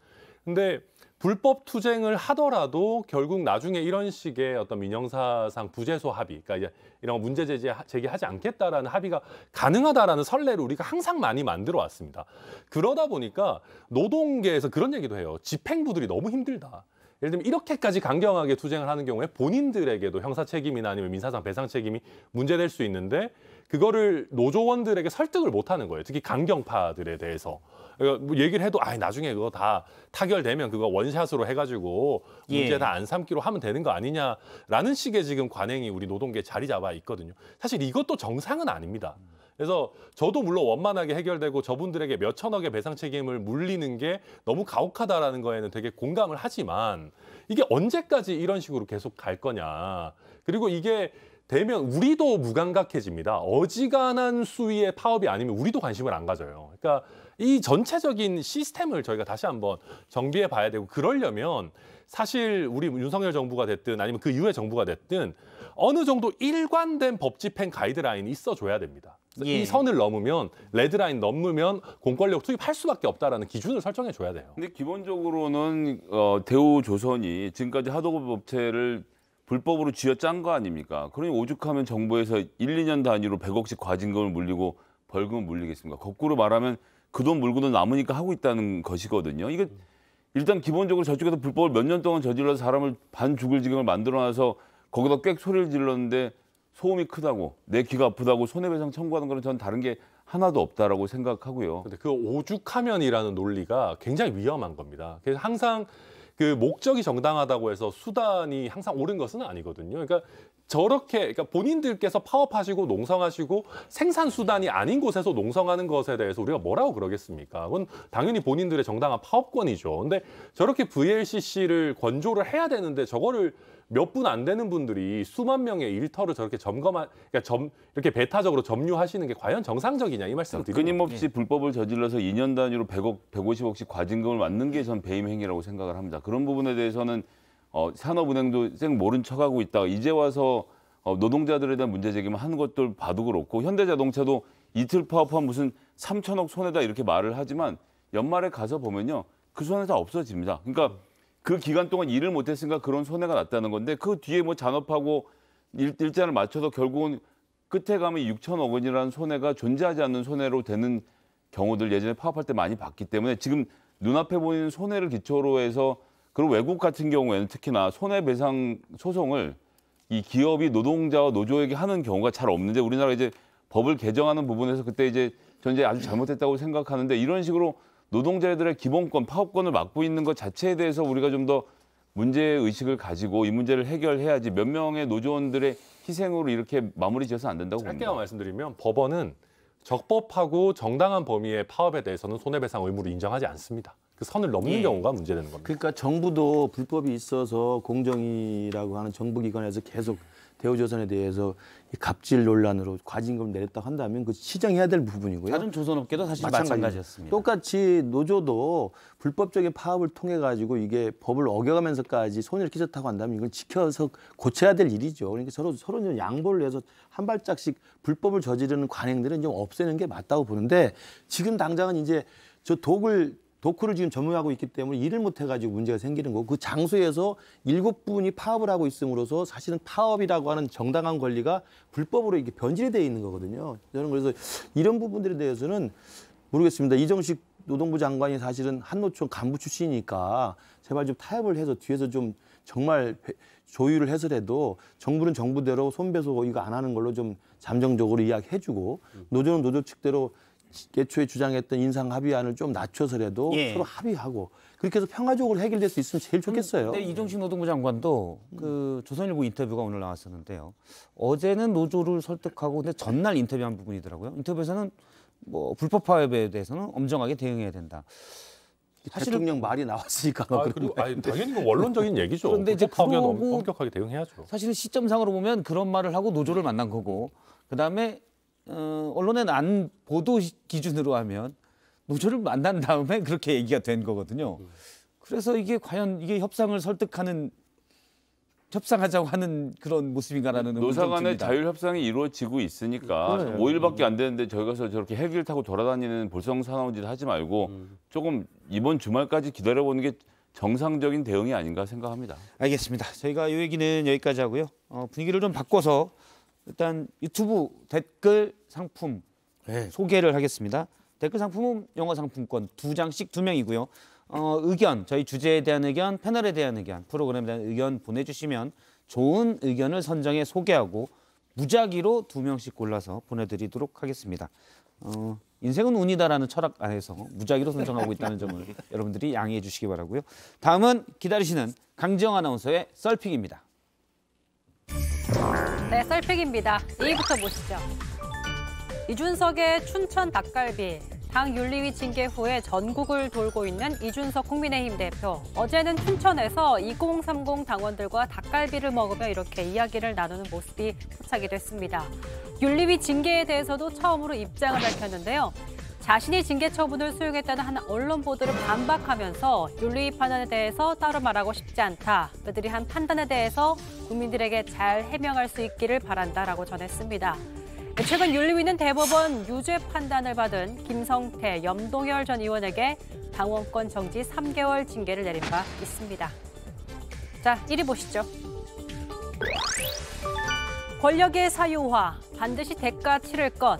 근데 불법 투쟁을 하더라도 결국 나중에 이런 식의 어떤 민형사상 부재소 합의, 그러니까 이제 이런 문제 제기하지 않겠다라는 합의가 가능하다라는 선례를 우리가 항상 많이 만들어 왔습니다. 그러다 보니까 노동계에서 그런 얘기도 해요. 집행부들이 너무 힘들다. 예를 들면 이렇게까지 강경하게 투쟁을 하는 경우에 본인들에게도 형사 책임이나 아니면 민사상 배상 책임이 문제될 수 있는데 그거를 노조원들에게 설득을 못하는 거예요. 특히 강경파들에 대해서. 그러니까 뭐 얘기를 해도 나중에 그거 다 타결되면 그거 원샷으로 해가지고 문제 다 안 삼기로 하면 되는 거 아니냐라는 식의 지금 관행이 우리 노동계에 자리 잡아 있거든요. 사실 이것도 정상은 아닙니다. 그래서 저도 물론 원만하게 해결되고 저분들에게 몇 천억의 배상 책임을 물리는 게 너무 가혹하다라는 거에는 되게 공감을 하지만 이게 언제까지 이런 식으로 계속 갈 거냐. 그리고 이게 되면 우리도 무감각해집니다. 어지간한 수위의 파업이 아니면 우리도 관심을 안 가져요. 그러니까 이 전체적인 시스템을 저희가 다시 한번 정비해 봐야 되고 그러려면 사실 우리 윤석열 정부가 됐든 아니면 그 이후의 정부가 됐든 어느 정도 일관된 법 집행 가이드라인이 있어줘야 됩니다. 이 선을 넘으면 레드라인 넘으면 공권력 투입할 수밖에 없다라는 기준을 설정해 줘야 돼요. 근데 기본적으로는 대우조선이 지금까지 하도급 업체를 불법으로 쥐어짠 거 아닙니까? 그러니 오죽하면 정부에서 1, 2년 단위로 100억씩 과징금을 물리고 벌금을 물리겠습니까? 거꾸로 말하면 그 돈 물고도 남으니까 하고 있다는 것이거든요. 이게 일단 기본적으로 저쪽에서 불법을 몇 년 동안 저질러서 사람을 반 죽을 지경을 만들어놔서 거기다 꽥 소리를 질렀는데 소음이 크다고 내 귀가 아프다고 손해배상 청구하는 거는 전 다른 게 하나도 없다라고 생각하고요. 근데 그 오죽하면이라는 논리가 굉장히 위험한 겁니다. 그래서 항상 그 목적이 정당하다고 해서 수단이 항상 옳은 것은 아니거든요. 그러니까 저렇게 그러니까 본인들께서 파업하시고 농성하시고 생산 수단이 아닌 곳에서 농성하는 것에 대해서 우리가 뭐라고 그러겠습니까? 그건 당연히 본인들의 정당한 파업권이죠. 근데 저렇게 VLCC를 건조를 해야 되는데 저거를 몇 분 안 되는 분들이 수만 명의 일터를 저렇게 그러니까 이렇게 배타적으로 점유하시는 게 과연 정상적이냐 이 말씀을 드립니다. 끊임없이 불법을 저질러서 2년 단위로 100억, 150억씩 과징금을 맞는 게 전 배임 행위라고 생각을 합니다. 그런 부분에 대해서는 산업은행도 쌩 모른 척하고 있다가 이제 와서 노동자들에 대한 문제 제기만 하는 것들 봐도 그렇고 현대자동차도 이틀 파업한 무슨 3천억 손해다 이렇게 말을 하지만 연말에 가서 보면요. 그 손해 다 없어집니다. 그러니까 그 기간 동안 일을 못했으니까 그런 손해가 났다는 건데 그 뒤에 뭐 잔업하고 일자를 맞춰서 결국은 끝에 가면 6천억 원이라는 손해가 존재하지 않는 손해로 되는 경우들 예전에 파업할 때 많이 봤기 때문에 지금 눈앞에 보이는 손해를 기초로 해서 그리고 외국 같은 경우에는 특히나 손해배상 소송을 이 기업이 노동자와 노조에게 하는 경우가 잘 없는데 우리나라가 이제 법을 개정하는 부분에서 그때 이제 전 이제 아주 잘못했다고 생각하는데 이런 식으로 노동자들의 기본권, 파업권을 막고 있는 것 자체에 대해서 우리가 좀 더 문제의식을 가지고 이 문제를 해결해야지 몇 명의 노조원들의 희생으로 이렇게 마무리 지어서 안 된다고 봅니다. 짧게 말씀드리면 법원은 적법하고 정당한 범위의 파업에 대해서는 손해배상 의무를 인정하지 않습니다. 그 선을 넘는 경우가 문제되는 겁니다. 그러니까 정부도 불법이 있어서 공정위라고 하는 정부기관에서 계속 대우조선에 대해서 이 갑질 논란으로 과징금을 내렸다고 한다면 그 시정해야 될 부분이고요. 다른 조선업계도 사실 마찬가지였습니다. 똑같이 노조도 불법적인 파업을 통해 가지고 이게 법을 어겨가면서까지 손해를 끼쳤다고 한다면 이걸 지켜서 고쳐야 될 일이죠. 그러니까 서로 좀 양보를 해서 한 발짝씩 불법을 저지르는 관행들은 좀 없애는 게 맞다고 보는데 지금 당장은 이제 저 도크를 지금 점유하고 있기 때문에 일을 못 해가지고 문제가 생기는 거고 그 장소에서 7분이 파업을 하고 있음으로써 사실은 파업이라고 하는 정당한 권리가 불법으로 이렇게 변질이 돼 있는 거거든요. 저는 그래서 이런 부분들에 대해서는 모르겠습니다. 이정식 노동부 장관이 사실은 한노총 간부 출신이니까 제발 좀 타협을 해서 뒤에서 좀 정말 조율을 해서라도 정부는 정부대로 손배소 이거 안 하는 걸로 좀 잠정적으로 이야기해주고 노조는 노조 측대로 애초에 주장했던 인상 합의안을 좀 낮춰서라도 서로 합의하고 그렇게 해서 평화적으로 해결될 수 있으면 제일 좋겠어요. 근데 이종식 노동부 장관도 그 조선일보 인터뷰가 오늘 나왔었는데요. 어제는 노조를 설득하고 근데 전날 인터뷰한 부분이더라고요. 인터뷰에서는 뭐 불법 파업에 대해서는 엄정하게 대응해야 된다. 대통령 말이 나왔으니까. 그리고 당연히 그 원론적인 얘기죠. 그런데 이제 파업에 너무 엄격하게 대응해야죠. 사실은 시점상으로 보면 그런 말을 하고 노조를 만난 거고 그다음에 언론에 안 보도 기준으로 하면 노조를 만난 다음에 그렇게 얘기가 된 거거든요. 그래서 이게 과연 이게 협상하자고 하는 그런 모습인가라는 노사 간의 자율 협상이 이루어지고 있으니까 5일밖에 안 되는데 저희 가서 저렇게 헬기를 타고 돌아다니는 볼썽사나운 짓 하지 말고 조금 이번 주말까지 기다려보는 게 정상적인 대응이 아닌가 생각합니다. 알겠습니다. 저희가 이 얘기는 여기까지 하고요. 분위기를 좀 바꿔서 일단 유튜브 댓글 상품 소개를 하겠습니다. 댓글 상품은 영어 상품권 2장씩 2명이고요. 의견, 저희 주제에 대한 의견, 패널에 대한 의견, 프로그램에 대한 의견 보내주시면 좋은 의견을 선정해 소개하고 무작위로 2명씩 골라서 보내드리도록 하겠습니다. 인생은 운이다라는 철학 안에서 무작위로 선정하고 있다는 점을 여러분들이 양해해 주시기 바라고요. 다음은 기다리시는 강지영 아나운서의 썰픽입니다. 네, 썰픽입니다. 2위부터 보시죠. 이준석의 춘천 닭갈비. 당 윤리위 징계 후에 전국을 돌고 있는 이준석 국민의힘 대표. 어제는 춘천에서 2030 당원들과 닭갈비를 먹으며 이렇게 이야기를 나누는 모습이 포착이 됐습니다. 윤리위 징계에 대해서도 처음으로 입장을 밝혔는데요. 자신이 징계 처분을 수용했다는 한 언론 보도를 반박하면서 윤리위 판단에 대해서 따로 말하고 싶지 않다. 그들이 한 판단에 대해서 국민들에게 잘 해명할 수 있기를 바란다라고 전했습니다. 최근 윤리위는 대법원 유죄 판단을 받은 김성태, 염동열 전 의원에게 당원권 정지 3개월 징계를 내린 바 있습니다. 자, 1위 보시죠. 권력의 사유화, 반드시 대가 치를 것.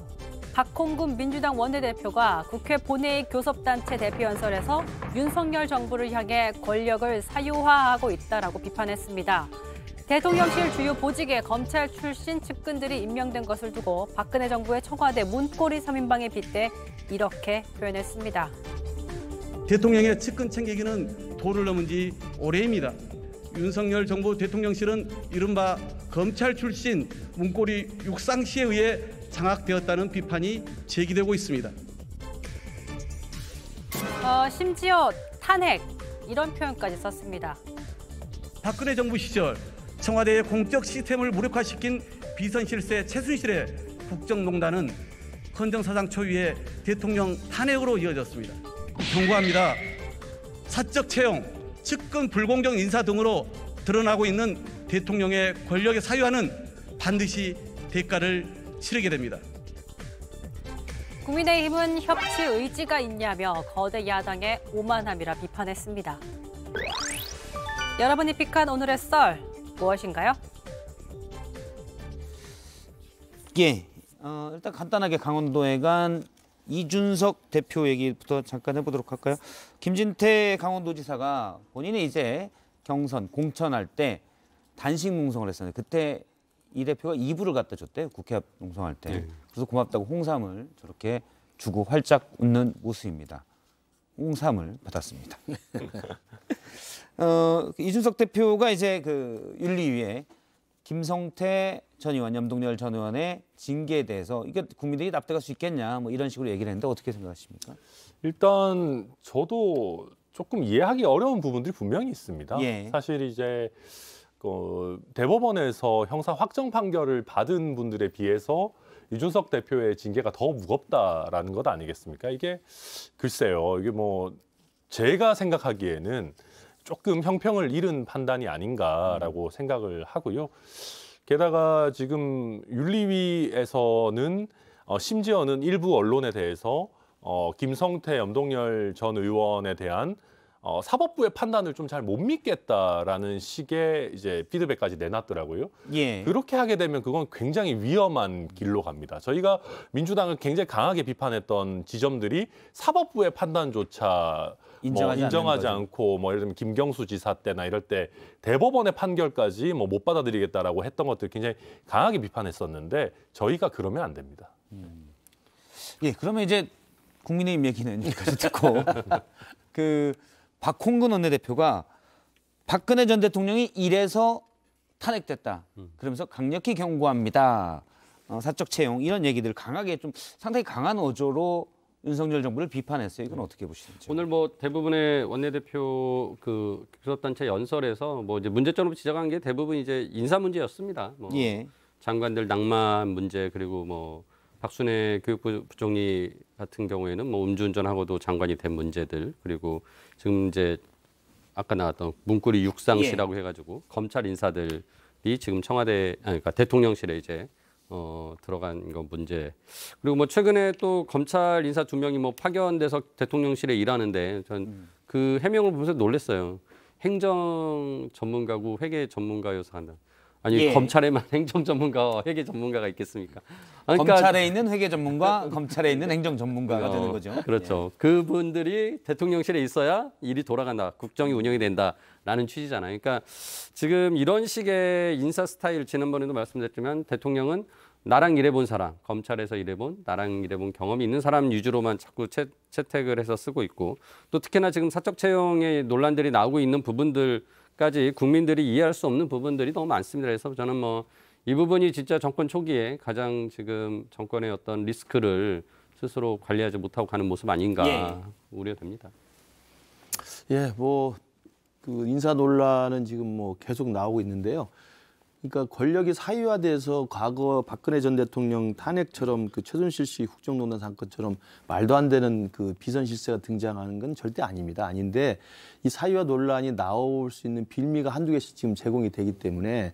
박홍근 민주당 원내대표가 국회 본회의 교섭단체 대표연설에서 윤석열 정부를 향해 권력을 사유화하고 있다라고 비판했습니다. 대통령실 주요 보직에 검찰 출신 측근들이 임명된 것을 두고 박근혜 정부의 청와대 문고리 3인방에 빗대 이렇게 표현했습니다. 대통령의 측근 챙기기는 도를 넘은 지 오래입니다. 윤석열 정부 대통령실은 이른바 검찰 출신 문고리 육상시에 의해 장악되었다는 비판이 제기되고 있습니다. 심지어 탄핵 이런 표현까지 썼습니다. 박근혜 정부 시절 청와대의 공적 시스템을 무력화시킨 비선실세 최순실의 국정농단은 헌정사상 초유의 대통령 탄핵으로 이어졌습니다. 경고합니다. 사적 채용, 측근 불공정 인사 등으로 드러나고 있는 대통령의 권력의 사유화는 반드시 대가를 치르게 됩니다. 국민의힘은 협치 의지가 있냐며 거대 야당의 오만함이라 비판했습니다. 여러분이 픽한 오늘의 썰 무엇인가요? 예, 일단 간단하게 강원도에 간 이준석 대표 얘기부터 잠깐 해보도록 할까요? 김진태 강원도지사가 본인이 이제 경선 공천할 때 단식 농성을 했었는데 그때 이 대표가 이불을 갖다 줬대요. 국회 앞 농성할 때. 네. 그래서 고맙다고 홍삼을 저렇게 주고 활짝 웃는 모습입니다. 홍삼을 받았습니다. 이준석 대표가 이제 그 윤리위에 김성태 전 의원, 염동열 전 의원의 징계에 대해서 이게 국민들이 납득할 수 있겠냐 뭐 이런 식으로 얘기를 했는데 어떻게 생각하십니까? 일단 저도 조금 이해하기 어려운 부분들이 분명히 있습니다. 예. 사실 이제 대법원에서 형사 확정 판결을 받은 분들에 비해서 이준석 대표의 징계가 더 무겁다라는 것 아니겠습니까? 이게 글쎄요, 이게 뭐 제가 생각하기에는 조금 형평을 잃은 판단이 아닌가라고 생각을 하고요. 게다가 지금 윤리위에서는 심지어는 일부 언론에 대해서 김성태, 염동열 전 의원에 대한 사법부의 판단을 좀 잘 못 믿겠다라는 식의 이제 피드백까지 내놨더라고요. 예. 그렇게 하게 되면 그건 굉장히 위험한 길로 갑니다. 저희가 민주당을 굉장히 강하게 비판했던 지점들이 사법부의 판단조차 인정하지 않고 뭐 예를 들면 김경수 지사 때나 이럴 때 대법원의 판결까지 뭐 못 받아들이겠다라고 했던 것들 굉장히 강하게 비판했었는데 저희가 그러면 안 됩니다. 예, 그러면 이제 국민의힘 얘기는 여기까지 듣고 그 박홍근 원내대표가 박근혜 전 대통령이 이래서 탄핵됐다. 그러면서 강력히 경고합니다. 사적 채용 이런 얘기들 강하게 좀 상당히 강한 어조로 윤석열 정부를 비판했어요. 이건 어떻게 보시는지? 오늘 뭐 대부분의 원내대표 그 교섭단체 연설에서 뭐 이제 문제점으로 지적한 게 대부분 이제 인사 문제였습니다. 뭐 예. 장관들 낭만 문제 그리고 뭐 박순애 교육부 부총리 같은 경우에는 뭐 음주운전하고도 장관이 된 문제들 그리고 지금 이제 아까 나왔던 문고리 육상시라고 해가지고 검찰 인사들이 지금 청와대 그러니까 대통령실에 이제 들어간 거 문제 그리고 뭐 최근에 또 검찰 인사 2명이 뭐 파견돼서 대통령실에 일하는데 전 그 해명을 보면서 놀랐어요. 행정 전문가고 회계 전문가여서 한다. 아니 예. 검찰에만 행정 전문가와 회계 전문가가 있겠습니까? 그러니까, 검찰에 있는 회계 전문가, 검찰에 있는 행정 전문가가 되는 거죠. 그렇죠. 그분들이 대통령실에 있어야 일이 돌아간다. 국정이 운영이 된다라는 취지잖아요. 그러니까 지금 이런 식의 인사 스타일 지난번에도 말씀드렸지만 대통령은 나랑 일해본 사람, 검찰에서 일해본 나랑 일해본 경험이 있는 사람 위주로만 자꾸 채택을 해서 쓰고 있고 또 특히나 지금 사적 채용의 논란들이 나오고 있는 부분들까지 국민들이 이해할 수 없는 부분들이 너무 많습니다. 그래서 저는 뭐 이 부분이 진짜 정권 초기에 가장 지금 정권의 어떤 리스크를 스스로 관리하지 못하고 가는 모습 아닌가 우려됩니다. 예, 뭐 그 인사 논란은 지금 뭐 계속 나오고 있는데요. 그러니까 권력이 사유화돼서 과거 박근혜 전 대통령 탄핵처럼 그 최순실 씨 국정농단 사건처럼 말도 안 되는 그 비선 실세가 등장하는 건 절대 아닙니다. 아닌데 이 사유화 논란이 나올 수 있는 빌미가 한두 개씩 지금 제공이 되기 때문에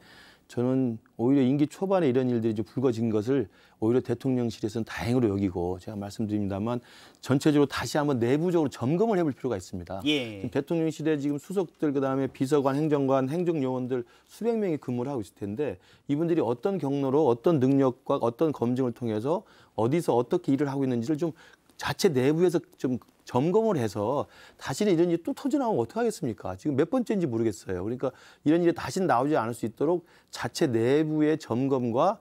저는 오히려 임기 초반에 이런 일들이 좀 불거진 것을 오히려 대통령실에서는 다행으로 여기고 제가 말씀드립니다만 전체적으로 다시 한번 내부적으로 점검을 해볼 필요가 있습니다. 예. 지금 대통령실에 지금 수석들 그다음에 비서관, 행정관, 행정요원들 수백 명이 근무를 하고 있을 텐데 이분들이 어떤 경로로 어떤 능력과 어떤 검증을 통해서 어디서 어떻게 일을 하고 있는지를 좀 자체 내부에서 좀 점검을 해서 다시는 이런 일이 또 터져나오면 어떡하겠습니까? 지금 몇 번째인지 모르겠어요. 그러니까 이런 일이 다시는 나오지 않을 수 있도록 자체 내부의 점검과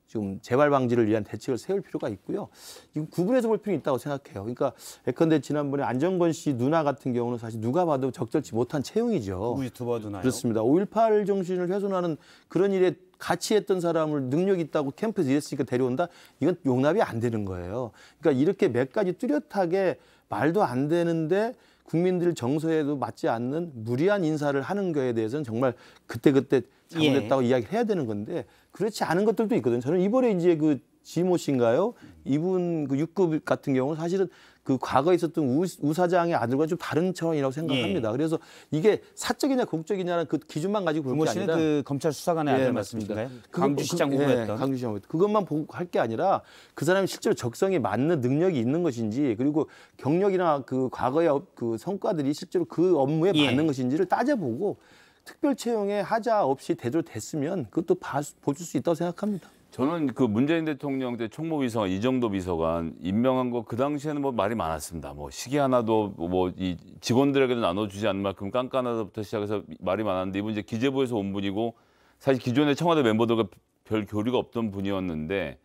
좀 재발 방지를 위한 대책을 세울 필요가 있고요. 이거 구분해서 볼 필요는 있다고 생각해요. 그러니까 예컨대 지난번에 안정권 씨 누나 같은 경우는 사실 누가 봐도 적절치 못한 채용이죠. 유튜버 누나요? 그렇습니다. 5.18 정신을 훼손하는 그런 일에 같이 했던 사람을 능력 있다고 캠프에서 일했으니까 데려온다? 이건 용납이 안 되는 거예요. 그러니까 이렇게 몇 가지 뚜렷하게 말도 안 되는데 국민들 정서에도 맞지 않는 무리한 인사를 하는 거에 대해서는 정말 그때그때 잘못했다고 이야기를 해야 되는 건데 그렇지 않은 것들도 있거든요. 저는 이번에 이제 그 지모 씨인가요? 이분 그 6급 같은 경우는 사실은 그 과거에 있었던 우 사장의 아들과 좀 다른 차원이라고 생각합니다. 그래서 이게 사적이냐 공적이냐는 그 기준만 가지고 볼 게 아니라 그 검찰 수사관의 아들 말씀이신가요? 강주시장 후보였던. 강주시장 후보. 그것만 보고 할 게 아니라 그 사람이 실제로 적성에 맞는 능력이 있는 것인지 그리고 경력이나 그 과거의 그 성과들이 실제로 그 업무에 맞는 것인지를 따져보고 특별 채용에 하자 없이 대조됐으면 그것도 봐줄 수 있다고 생각합니다. 저는 그 문재인 대통령 때 총무비서관 이정도 비서관 임명한 거 그 당시에는 뭐 말이 많았습니다. 뭐 시기 하나도 뭐 이 직원들에게도 나눠주지 않는 만큼 깐깐하다부터 시작해서 말이 많았는데 이분 이제 기재부에서 온 분이고 사실 기존의 청와대 멤버들과 별 교류가 없던 분이었는데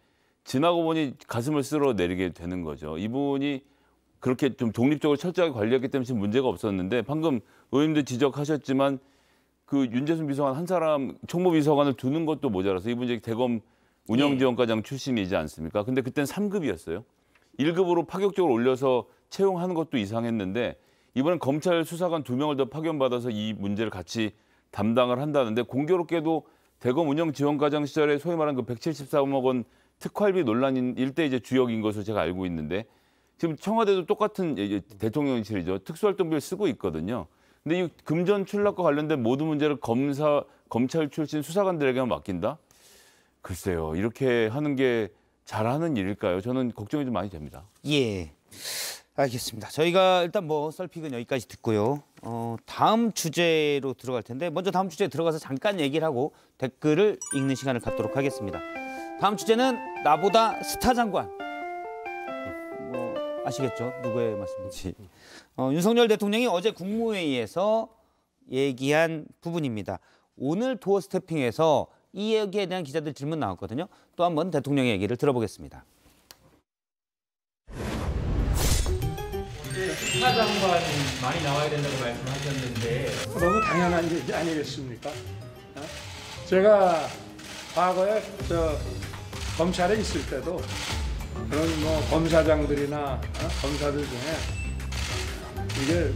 지나고 보니 가슴을 쓸어내리게 되는 거죠. 이분이 그렇게 좀 독립적으로 철저하게 관리했기 때문에 지금 문제가 없었는데 방금 의원님도 지적하셨지만 그 윤재순 비서관 한 사람 총무비서관을 두는 것도 모자라서 이분 이제 대검 운영지원과장 출신이지 않습니까? 근데 그때는 3급이었어요. 1급으로 파격적으로 올려서 채용하는 것도 이상했는데 이번엔 검찰 수사관 2명을 더 파견받아서 이 문제를 같이 담당을 한다는데 공교롭게도 대검 운영지원과장 시절에 소위 말하는 그 173억 원 특활비 논란인 일대 이제 주역인 것으로 제가 알고 있는데 지금 청와대도 똑같은 대통령실이죠. 특수활동비를 쓰고 있거든요. 근데 이 금전 출납과 관련된 모든 문제를 검찰 출신 수사관들에게만 맡긴다? 글쎄요. 이렇게 하는 게 잘하는 일일까요? 저는 걱정이 좀 많이 됩니다. 예, 알겠습니다. 저희가 일단 뭐 썰픽은 여기까지 듣고요. 다음 주제로 들어갈 텐데 먼저 다음 주제에 들어가서 잠깐 얘기를 하고 댓글을 읽는 시간을 갖도록 하겠습니다. 다음 주제는 나보다 스타 장관. 뭐 아시겠죠? 누구의 말씀인지. 윤석열 대통령이 어제 국무회의에서 얘기한 부분입니다. 오늘 도어 스태핑에서 이 얘기에 대한 기자들 질문 나왔거든요. 또 한번 대통령의 얘기를 들어보겠습니다. 스타 장관이 많이 나와야 된다고 말씀하셨는데 너무 당연한 얘기 아니겠습니까? 제가 과거에 검찰에 있을 때도 그런 뭐 검사장들이나 검사들 중에 이게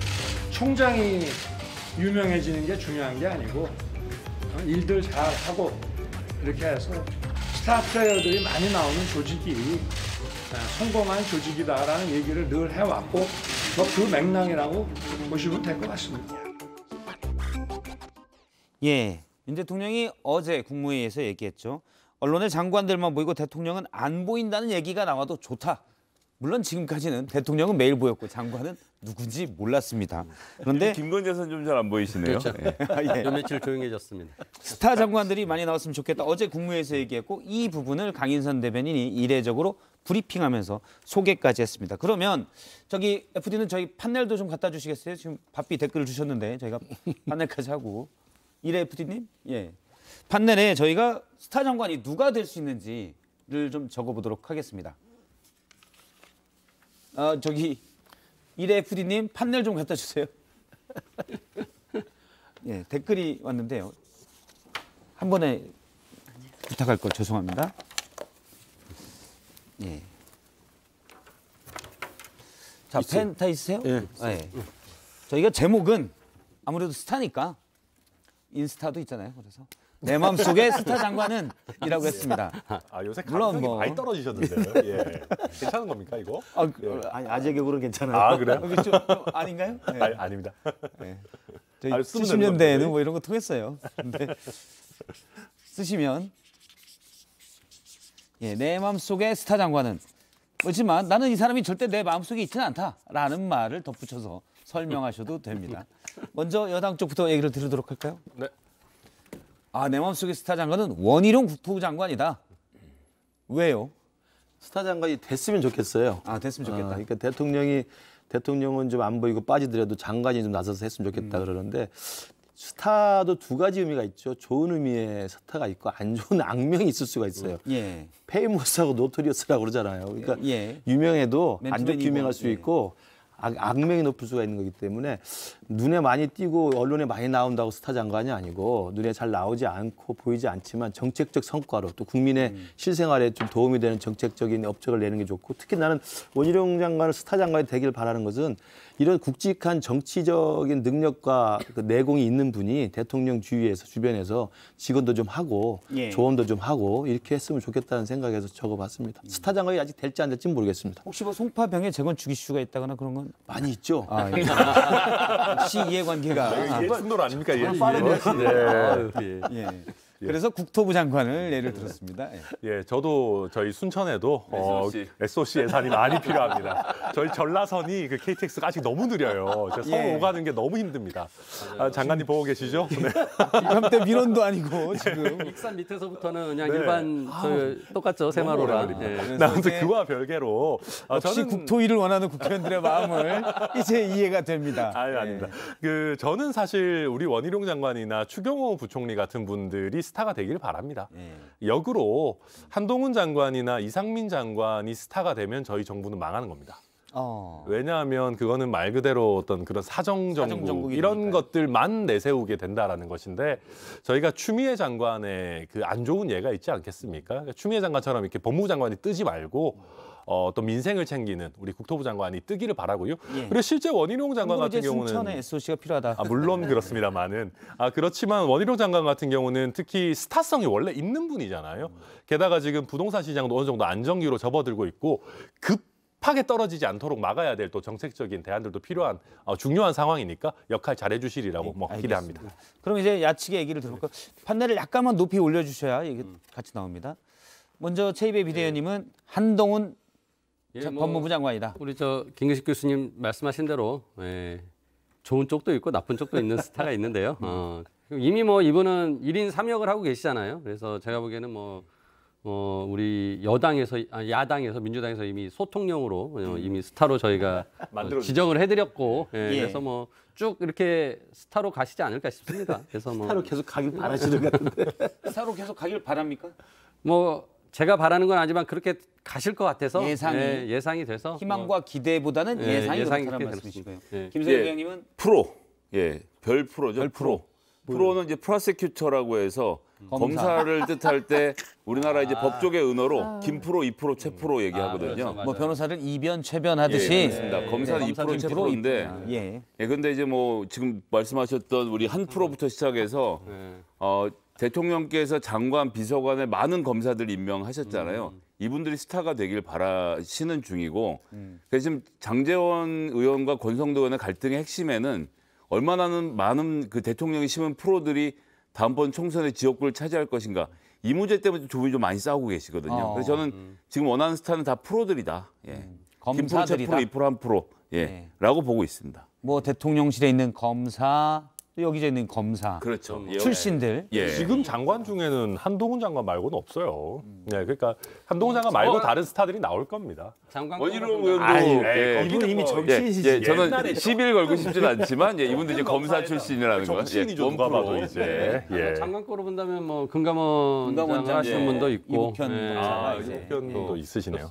총장이 유명해지는 게 중요한 게 아니고 일들 잘 하고 이렇게 해서 스타 플레이어들이 많이 나오는 조직이 성공한 조직이다라는 얘기를 늘 해왔고 그 맥락이라고 보시면 될 것 같습니다. 예, 윤 대통령이 어제 국무회의에서 얘기했죠. 언론의 장관들만 보이고 대통령은 안 보인다는 얘기가 나와도 좋다. 물론 지금까지는 대통령은 매일 보였고 장관은 누군지 몰랐습니다. 그런데 김건희 여사는 좀 잘 안 보이시네요. 그렇죠. 예. 요 며칠 조용해졌습니다. 스타 장관들이 많이 나왔으면 좋겠다. 어제 국무회의에서 얘기했고 이 부분을 강인선 대변인이 이례적으로 브리핑하면서 소개까지 했습니다. 그러면 저기 FD는 저희 판넬도 좀 갖다 주시겠어요? 지금 바삐 댓글을 주셨는데 저희가 판넬까지 하고 이래 FD님? 예. 판넬에 저희가 스타 장관이 누가 될 수 있는지를 좀 적어보도록 하겠습니다. 저기 이래 FD님 판넬 좀 갖다 주세요. 예, 댓글이 왔는데요. 한 번에 부탁할 걸 죄송합니다. 예. 자, 펜 다 있으세요? 예. 예. 저희가 제목은 아무래도 스타니까 인스타도 있잖아요. 그래서 내 마음속에 스타 장관은 이라고 했습니다. 요새 물론 감성이 뭐 많이 떨어지셨는데요. 예. 괜찮은 겁니까 이거? 아니, 아재 개그로는 괜찮아요. 아 그래요? 좀 아닌가요? 네. 아닙니다. 네. 저희 70년대에는 뭐 이런 거 통했어요. 근데 쓰시면 예, 내 마음속에 스타 장관은 그렇지만 나는 이 사람이 절대 내 마음속에 있지는 않다라는 말을 덧붙여서 설명하셔도 됩니다. 먼저 여당 쪽부터 얘기를 들으도록 할까요? 네. 내 마음속에 스타 장관은 원희룡 국토부 장관이다. 왜요? 스타 장관이 됐으면 좋겠어요. 됐으면 좋겠다. 그러니까 대통령은 좀 안 보이고 빠지더라도 장관이 좀 나서서 했으면 좋겠다 그러는데 스타도 두 가지 의미가 있죠. 좋은 의미의 스타가 있고 안 좋은 악명이 있을 수가 있어요. 예. 페이머스하고 노토리어스라고 그러잖아요. 그러니까 예. 유명해도 안 좋게 맨투맨이고, 유명할 수 예. 있고 악명이 높을 수가 있는 거기 때문에 눈에 많이 띄고 언론에 많이 나온다고 스타 장관이 아니고 눈에 잘 나오지 않고 보이지 않지만 정책적 성과로 또 국민의 실생활에 좀 도움이 되는 정책적인 업적을 내는 게 좋고 특히 나는 원희룡 장관을 스타 장관이 되길 바라는 것은 이런 굵직한 정치적인 능력과 그 내공이 있는 분이 대통령 주변에서 직원도 좀 하고 예. 조언도 좀 하고 이렇게 했으면 좋겠다는 생각에서 적어봤습니다. 스타 장관이 아직 될지 안 될지 모르겠습니다. 혹시 뭐 송파병에 재건축 이슈가 있다거나 그런 건 많이 있죠. 예. 혹시 이해관계가 이게 충돌 아닙니까? 이게? 빠르네요. 예. 그래서 국토부 장관을 예를 들었습니다. 예. 예, 저도 저희 순천에도 SOC 예산이 많이 필요합니다. 저희 전라선이 그 KTX가 아직 너무 느려요. 제가 서울 오가는 게 너무 힘듭니다. 장관님 보고 계시죠? 네. 이맘때 민원도 아니고 지금 익산 밑에서부터는 그냥 일반 똑같죠, 새마로랑. 아무튼 그와 별개로 역시 저는 국토위를 원하는 국회의원들의 마음을 이제 이해가 됩니다. 아닙니다. 저는 사실 우리 원희룡 장관이나 추경호 부총리 같은 분들이 스타가 되길 바랍니다. 역으로 한동훈 장관이나 이상민 장관이 스타가 되면 저희 정부는 망하는 겁니다. 왜냐하면 그거는 말 그대로 어떤 그런 사정정국 이런 것들만 내세우게 된다라는 것인데 저희가 추미애 장관의 그 안 좋은 예가 있지 않겠습니까? 그러니까 추미애 장관처럼 이렇게 법무부 장관이 뜨지 말고 또 민생을 챙기는 우리 국토부 장관이 뜨기를 바라고요. 그리고 실제 원희룡 장관 같은 경우는 순천에 SOC가 필요하다. 물론 그렇습니다만은 그렇지만 원희룡 장관 같은 경우는 특히 스타성이 원래 있는 분이잖아요. 게다가 지금 부동산 시장도 어느 정도 안정기로 접어들고 있고 급하게 떨어지지 않도록 막아야 될 또 정책적인 대안들도 필요한 중요한 상황이니까 역할 잘해 주시리라고 기대합니다. 그럼 이제 야측의 얘기를 들어볼까요? 판넬을 약간만 높이 올려주셔야 이게 같이 나옵니다. 먼저 최이배 비대위원님은 한동훈 법무부 장관이다. 우리 김기식 교수님 말씀하신 대로 좋은 쪽도 있고 나쁜 쪽도 있는 스타가 있는데요. 이미 이분은 1인 3역을 하고 계시잖아요. 그래서 제가 보기에는 우리 야당에서 민주당에서 이미 소통용으로 이미 스타로 저희가 지정을 해드렸고, 그래서 쭉 이렇게 스타로 가시지 않을까 싶습니다. 그래서 스타로 계속 가길 바라시는 것 같은데. 스타로 계속 가길 바랍니까? 제가 바라는 건 아니지만 그렇게 가실 것 같아서 예상이 돼서 희망과 기대보다는 예상이 그렇다는 말씀이시고요. 김세현 의장님은 프로, 별 프로죠. 별 프로. 프로는 이제 프로세큐터라고 해서 검사를 뜻할 때 우리나라 이제 법조계 은어로 김프로, 이프로, 최프로 얘기하거든요. 그렇죠, 변호사를 이변, 최변 하듯이. 그렇습니다. 검사는 이프로, 최프로인데. 근데 이제 지금 말씀하셨던 우리 한 프로부터 시작해서 대통령께서 장관, 비서관에 많은 검사들 임명하셨잖아요. 이분들이 스타가 되길 바라시는 중이고 그래서 지금 장제원 의원과 권성도 의원의 갈등의 핵심에는 얼마나 많은 그 대통령이 심은 프로들이 다음번 총선의 지역구를 차지할 것인가. 이 문제 때문에 두 분이 좀 많이 싸우고 계시거든요. 그래서 저는 지금 원하는 스타는 다 프로들이다. 검사들이다. 김프로, 2프로, 1프로 라고 보고 있습니다. 대통령실에 있는 검사, 여기저기 있는 검사 그렇죠. 출신들. 지금 장관 중에는 한동훈 장관 말고는 없어요. 그러니까 한동훈 장관 말고 다른 스타들이 나올 겁니다. 원희룡 의원도 이분은 이미 정치인이시죠. 저는 시비를 걸고 싶진 않지만 이분도 이제 검사 출신이라는 거. 정치인이죠. 누가 봐도 이제. 장관 거로 본다면 금감원 하시는 분도 있고 이북현도 있으시네요.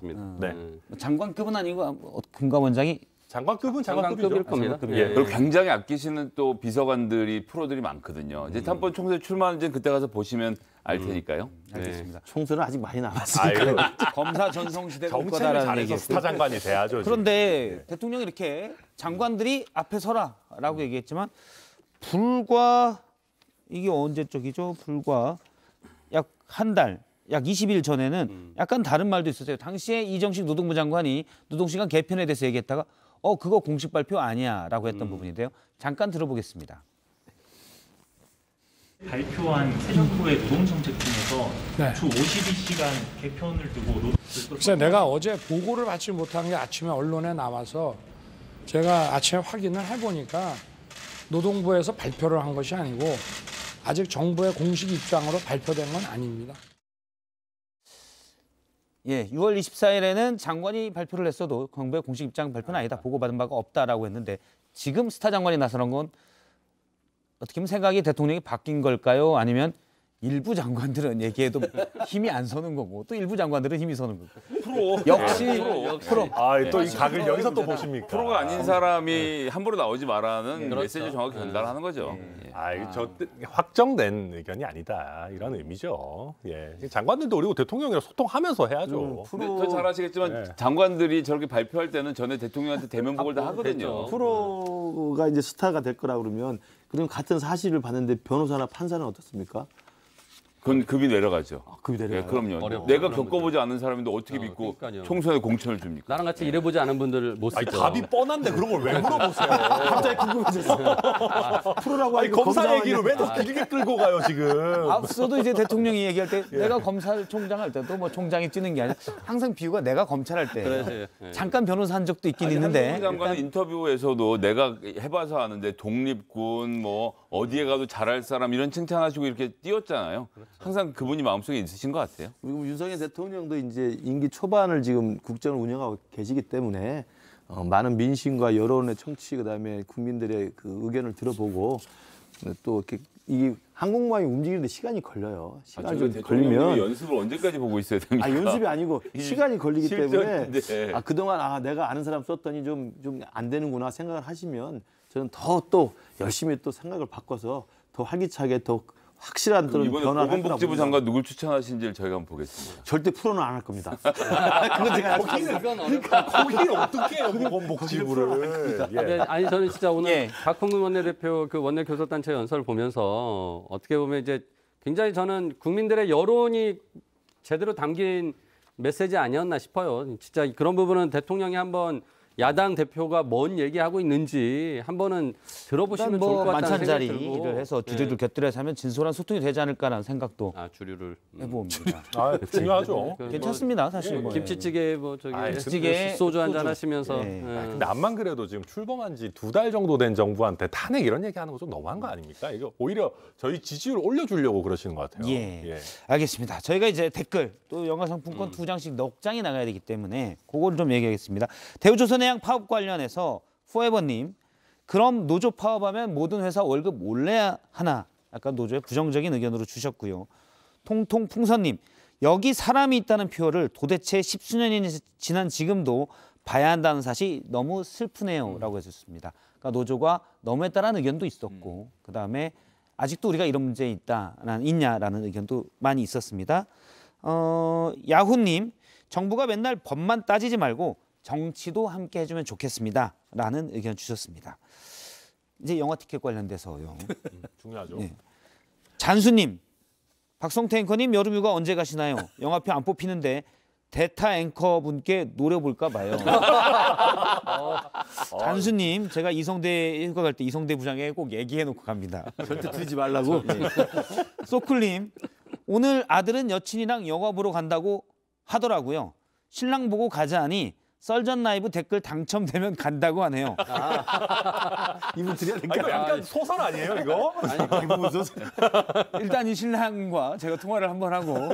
장관급은 아니고 금감원장이 장관급은 장관급일 겁니다. 그리고 굉장히 아끼시는 또 비서관들이 프로들이 많거든요. 이제 한번 총선에 출마하는지 그때 가서 보시면 알 테니까요. 알겠습니다. 총선은 아직 많이 남았으니까. 검사 전성시대 정책을 잘해서 스타 장관이 돼야죠. 그런데 대통령이 이렇게 장관들이 앞에 서라라고 얘기했지만 불과 이게 언제적이죠? 불과 약 한 달. 약 20일 전에는 약간 다른 말도 있었어요. 당시에 이정식 노동부 장관이 노동시간 개편에 대해서 얘기했다가 그거 공식 발표 아니야라고 했던 부분인데요. 잠깐 들어보겠습니다. 발표한 새 정부의 노동정책 중에서 주 52시간 개편을 두고 글쎄 내가 어제 보고를 받지 못한 게 아침에 언론에 나와서 제가 아침에 확인을 해보니까 노동부에서 발표를 한 것이 아니고 아직 정부의 공식 입장으로 발표된 건 아닙니다. 6월 24일에는 장관이 발표를 했어도 정부의 공식 입장 발표는 아니다. 보고받은 바가 없다라고 했는데 지금 스타 장관이 나서는 건 어떻게 보면 생각이 대통령이 바뀐 걸까요? 아니면 일부 장관들은 얘기해도 힘이 안 서는 거고 또 일부 장관들은 힘이 서는 거고. 프로. 역시 프로. 또 이 각을 여기서 또 보십니까? 프로가 아닌 사람이 함부로 나오지 말라는 메시지를 정확히 전달하는 거죠. 확정된 의견이 아니다. 이런 의미죠. 장관들도 그리고 대통령이랑 소통하면서 해야죠. 더 잘 아시겠지만 장관들이 저렇게 발표할 때는 전에 대통령한테 대면복을 다 하거든요. 프로가 이제 스타가 될 거라 그러면 같은 사실을 봤는데 변호사나 판사는 어떻습니까? 그건 급이 내려가죠. 급이 내려가요? 네, 그럼요. 어렵죠. 내가 그런 겪어보지 않은 사람인데 어떻게 믿고 그러니까요. 총선에 공천을 줍니까? 나랑 같이 일해보지 않은 분들 못 아니, 쓰죠. 답이 뻔한데 그런 걸 왜 물어보세요? 갑자기 궁금해졌어. 프로라고 아니, 검사 얘기를 왜 더 길게 끌고 가요 지금? 앞서도 이제 대통령이 얘기할 때 내가 검찰총장 할 때도 뭐 총장이 뛰는 게 아니라 항상 비유가 내가 검찰할 때 그래서, 잠깐 변호사 한 적도 있긴 있는데 한동훈 장관은 인터뷰에서도 내가 해봐서 아는데 독립군 뭐 어디에 가도 잘할 사람 이런 칭찬하시고 이렇게 띄웠잖아요. 항상 그분이 마음속에 있으신 것 같아요. 그리고 윤석열 대통령도 이제 임기 초반을 지금 국정을 운영하고 계시기 때문에 많은 민심과 여론의 청취 그다음에 국민들의 그 의견을 들어보고 또 이렇게 이 한국망이 움직이는데 시간이 걸려요. 시간이 좀 걸리면 연습을 언제까지 보고 있어야 됩니까? 연습이 아니고 시간이 걸리기 때문에 실전인데. 그동안 내가 아는 사람 썼더니 좀 안 되는구나 생각을 하시면 저는 더 또 열심히 또 생각을 바꿔서 더 활기차게 더 확실한 그런 이번에 변화를 할 보건복지부 거라고 장관 누굴 추천하신지를 저희가 한번 보겠습니다. 절대 프로는 안 할 겁니다. 그건 제가 거기는 어떻게 해요, 보건복지부를. 예. 네, 아니 저는 진짜 오늘 박홍근 원내대표 그 원내 교섭단체 연설을 보면서 어떻게 보면 이제 굉장히 저는 국민들의 여론이 제대로 담긴 메시지 아니었나 싶어요. 진짜 그런 부분은 대통령이 한번 야당 대표가 뭔 얘기하고 있는지 한번은 들어보시면 좋을 것 같다는 생각이 들고. 만찬자리를 해서 주류를 곁들여서 하면 진솔한 소통이 되지 않을까라는 생각도 주류를 해봅니다. 중요하죠. 괜찮습니다, 사실. 뭐. 김치찌개 뭐 저기 김치찌개 소주 한잔 하시면서. 근데 암만 그래도 지금 출범한 지 2달 정도 된 정부한테 탄핵 이런 얘기하는 거 좀 너무한 거 아닙니까? 이거 오히려 저희 지지율 올려주려고 그러시는 것 같아요. 예. 알겠습니다. 저희가 이제 댓글 또 영화상품권 2장씩 넉 장이 나가야 되기 때문에 그거를 좀 얘기하겠습니다. 대우조선해양 파업 관련해서 포에버님, 그럼 노조 파업하면 모든 회사 월급 올려야 하나? 약간 노조의 부정적인 의견으로 주셨고요. 통통풍선님, 여기 사람이 있다는 표를 도대체 10수년이 지난 지금도 봐야 한다는 사실이 너무 슬프네요 라고 해주셨습니다. 그러니까 노조가 너무했다는 의견도 있었고 그다음에 아직도 우리가 이런 문제 있냐라는 의견도 많이 있었습니다. 야후님, 정부가 맨날 법만 따지지 말고 정치도 함께 해주면 좋겠습니다 라는 의견 주셨습니다. 이제 영화 티켓 관련돼서요. 중요하죠. 네. 잔수님, 박성태 앵커님 여름휴가 언제 가시나요? 영화표 안 뽑히는데 대타 앵커분께 노려볼까 봐요. 잔수님, 제가 이성대 휴가 갈 때 이성대 부장에 꼭 얘기해놓고 갑니다. 절대 들지 말라고. 소쿨님, 오늘 아들은 여친이랑 영화 보러 간다고 하더라고요. 신랑 보고 가자 하니 썰전 라이브 댓글 당첨되면 간다고 하네요. 이분 드려야 될까요? 약간 소설 아니에요, 이거? 대부분 소설. 일단 이 신랑과 제가 통화를 한번 하고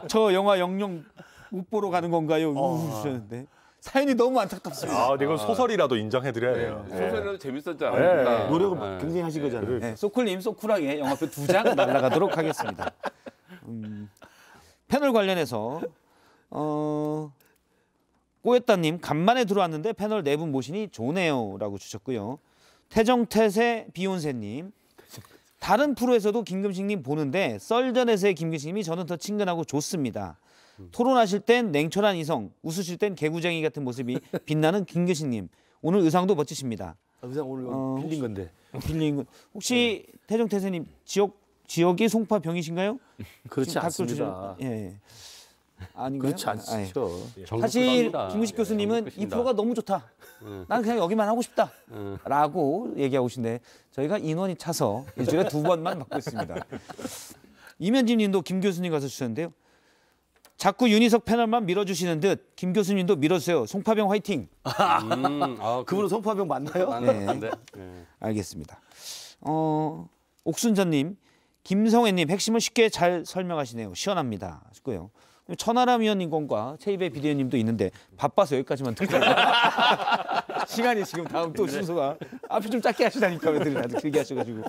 저 영화 영영 못 보러 가는 건가요? 주셨는데 사연이 너무 안타깝습니다. 이건 소설이라도 인정해드려야 돼요. 소설이라도 재밌었잖아요. 노력을 굉장히 하신 거잖아요. 네, 소쿨님 소쿨하게 영화표 2장 날아가도록 하겠습니다. 패널 관련해서 꼬였다님, 간만에 들어왔는데 패널 4분 모시니 좋네요 라고 주셨고요. 태정태세 비욘세님, 다른 프로에서도 김금식님 보는데 썰전에서의 김금식님이 저는 더 친근하고 좋습니다. 토론하실 땐 냉철한 이성, 웃으실 땐 개구쟁이 같은 모습이 빛나는 김금식님. 오늘 의상도 멋지십니다. 의상 오늘 빌린 건데. 빌린 거. 혹시 태정태세님 지역이 송파병이신가요? 그렇지 않습니다. 예. 아닌가요? 그렇지 않죠. 사실 김구식 교수님은 이 프로가 너무 좋다. 나는 그냥 여기만 하고 싶다. 라고 얘기하고 계신데 저희가 인원이 차서 일주일에 2번만 받고 있습니다. 이면진 님도 김 교수님 가서 주셨는데요. 자꾸 윤희석 패널만 밀어주시는 듯 김 교수님도 밀어주세요. 송파병 화이팅. 그분은 송파병 맞나요? 네. 알겠습니다. 옥순전님, 김성애님 핵심을 쉽게 잘 설명하시네요. 시원합니다. 하시고요. 천하람 위원님 건과 최이배 비대위원님도 있는데 바빠서 여기까지만 듣고 시간이 지금 다음 또 순서가 앞에 좀 짧게 하시다니까 왜들 다들 길게 하셔가지고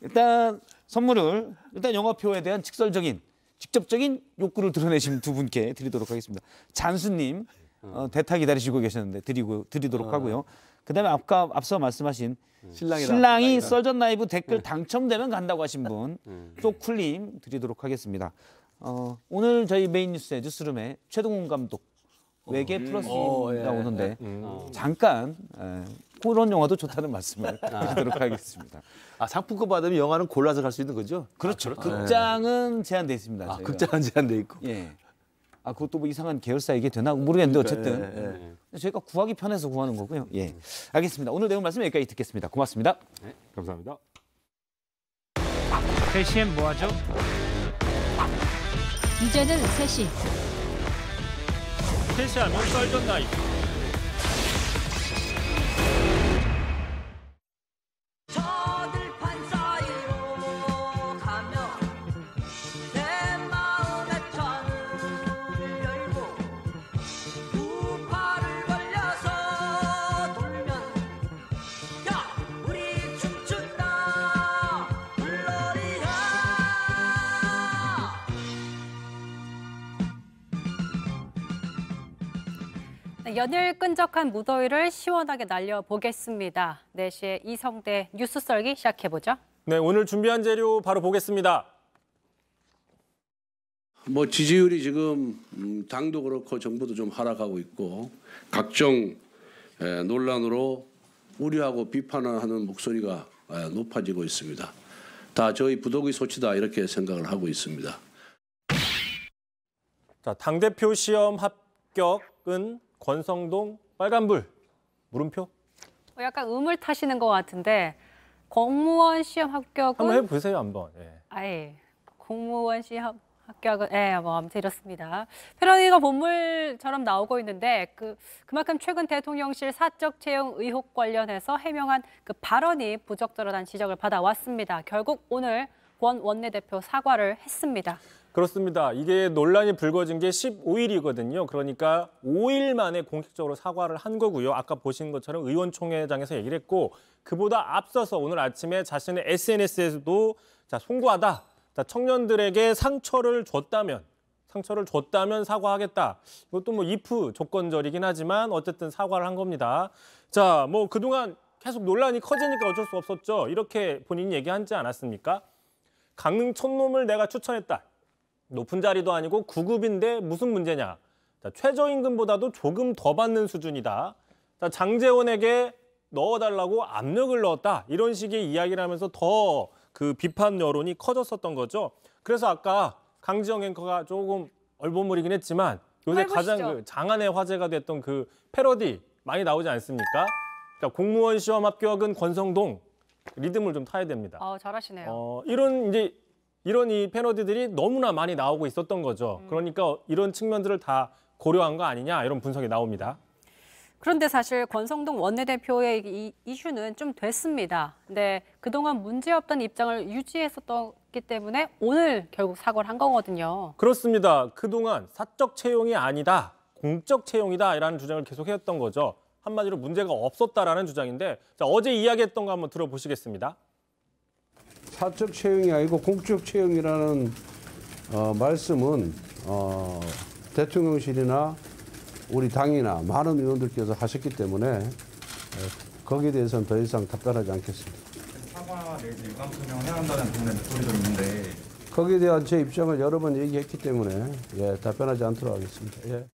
일단 선물을 영화표에 대한 직접적인 욕구를 드러내신 두 분께 드리도록 하겠습니다. 잔수님 대타 기다리시고 계셨는데 드리도록 하고요. 그다음에 앞서 말씀하신 신랑이 썰전 라이브 댓글 당첨되면 간다고 하신 분 소쿨님 드리도록 하겠습니다. 오늘 저희 메인 뉴스룸에 최동훈 감독 외계 플러스가 오는데 잠깐 그런 영화도 좋다는 말씀을 드리도록 하겠습니다. 상품권 받으면 영화는 골라서 갈 수 있는 거죠? 그렇죠. 극장은 제한돼 있습니다. 저희가. 극장은 제한돼 있고. 예. 그것도 뭐 이상한 계열사 이게 되나 모르겠는데 어쨌든 저희가 구하기 편해서 구하는 거고요. 예. 알겠습니다. 오늘 내용 말씀 여기까지 듣겠습니다. 고맙습니다. 네, 감사합니다. 3시엔 뭐 하죠? 이제는 3시. 3시 하면 썰전 나이. 연일 끈적한 무더위를 시원하게 날려보겠습니다. 4시에 이성대 뉴스 썰기 시작해보죠. 네, 오늘 준비한 재료 바로 보겠습니다. 지지율이 지금 당도 그렇고 정부도 좀 하락하고 있고 각종 논란으로 우려하고 비판하는 목소리가 높아지고 있습니다. 다 저희 부독의 소치다 이렇게 생각을 하고 있습니다. 자, 당대표 시험 합격은 권성동 빨간불 물음표? 약간 음을 타시는 것 같은데 공무원 시험 합격은 한번 해보세요 한번. 공무원 시험 합격은 아무튼 이렇습니다. 패러디가 본물처럼 나오고 있는데 그만큼 최근 대통령실 사적 채용 의혹 관련해서 해명한 그 발언이 부적절하다는 지적을 받아왔습니다. 결국 오늘 권 원내대표 사과를 했습니다. 그렇습니다. 이게 논란이 불거진 게 15일이거든요. 그러니까 5일 만에 공식적으로 사과를 한 거고요. 아까 보신 것처럼 의원총회장에서 얘기를 했고 그보다 앞서서 오늘 아침에 자신의 SNS에서도 송구하다. 청년들에게 상처를 줬다면 사과하겠다. 이것도 뭐 if 조건절이긴 하지만 어쨌든 사과를 한 겁니다. 자, 뭐 그동안 계속 논란이 커지니까 어쩔 수 없었죠. 이렇게 본인이 얘기하지 않았습니까? 강릉 촌놈을 내가 추천했다. 높은 자리도 아니고 9급인데 무슨 문제냐. 최저임금보다도 조금 더 받는 수준이다. 장제원에게 넣어달라고 압력을 넣었다. 이런 식의 이야기를 하면서 더 그 비판 여론이 커졌었던 거죠. 그래서 아까 강지영 앵커가 조금 얼버무리긴 했지만 요새 가장 장안의 화제가 됐던 그 패러디 많이 나오지 않습니까? 그러니까 공무원 시험 합격은 권성동 리듬을 좀 타야 됩니다. 잘하시네요. 이런 이 패러디들이 너무나 많이 나오고 있었던 거죠. 그러니까 이런 측면들을 다 고려한 거 아니냐 이런 분석이 나옵니다. 그런데 사실 권성동 원내대표의 이 이슈는 좀 됐습니다. 근데 그동안 문제없던 입장을 유지했었기 때문에 오늘 결국 사과를 한 거거든요. 그렇습니다. 그동안 사적 채용이 아니다, 공적 채용이다라는 주장을 계속해왔던 거죠. 한마디로 문제가 없었다라는 주장인데 어제 이야기했던 거 한번 들어보시겠습니다. 사적 채용이 아니고 공적 채용이라는 말씀은 대통령실이나 우리 당이나 많은 의원들께서 하셨기 때문에 거기에 대해서는 더 이상 답변하지 않겠습니다. 사과 내지 유감 표명해야 한다는 그런 목소리도 있는데 거기에 대한 제 입장을 여러 번 얘기했기 때문에 답변하지 않도록 하겠습니다.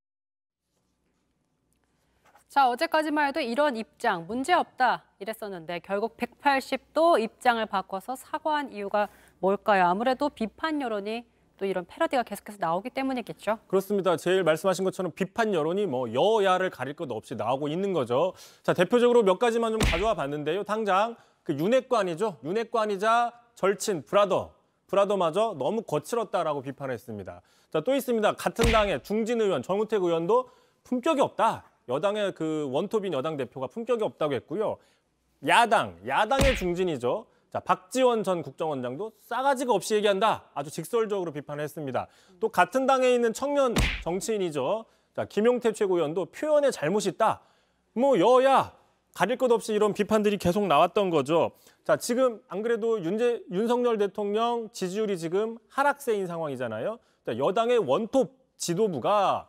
자, 어제까지만 해도 이런 입장 문제없다 이랬었는데 결국 180도 입장을 바꿔서 사과한 이유가 뭘까요? 아무래도 비판 여론이 또 이런 패러디가 계속해서 나오기 때문이겠죠. 그렇습니다. 제일 말씀하신 것처럼 비판 여론이 뭐 여야를 가릴 것 없이 나오고 있는 거죠. 자, 대표적으로 몇 가지만 좀 가져와 봤는데요. 당장 그 윤핵관이죠. 윤핵관이자 절친 브라더마저 너무 거칠었다라고 비판했습니다. 자, 또 있습니다. 같은 당의 중진 의원 정우택 의원도 품격이 없다. 여당의 그 원톱인 여당 대표가 품격이 없다고 했고요. 야당의 중진이죠. 자, 박지원 전 국정원장도 싸가지가 없이 얘기한다. 아주 직설적으로 비판했습니다. 또 같은 당에 있는 청년 정치인이죠. 자, 김용태 최고위원도 표현에 잘못이 있다. 뭐 여야 가릴 것 없이 이런 비판들이 계속 나왔던 거죠. 자, 지금 안 그래도 윤석열 대통령 지지율이 지금 하락세인 상황이잖아요. 자, 여당의 원톱 지도부가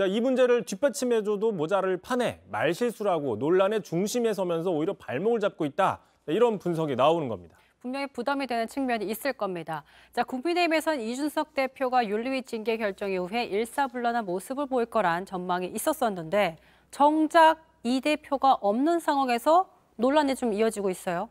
이 문제를 뒷받침해줘도 모자를 파내 말실수라고 논란의 중심에 서면서 오히려 발목을 잡고 있다. 이런 분석이 나오는 겁니다. 분명히 부담이 되는 측면이 있을 겁니다. 자, 국민의힘에선 이준석 대표가 윤리위 징계 결정 이후에 일사불란한 모습을 보일 거란 전망이 있었었는데 정작 이 대표가 없는 상황에서 논란이 좀 이어지고 있어요.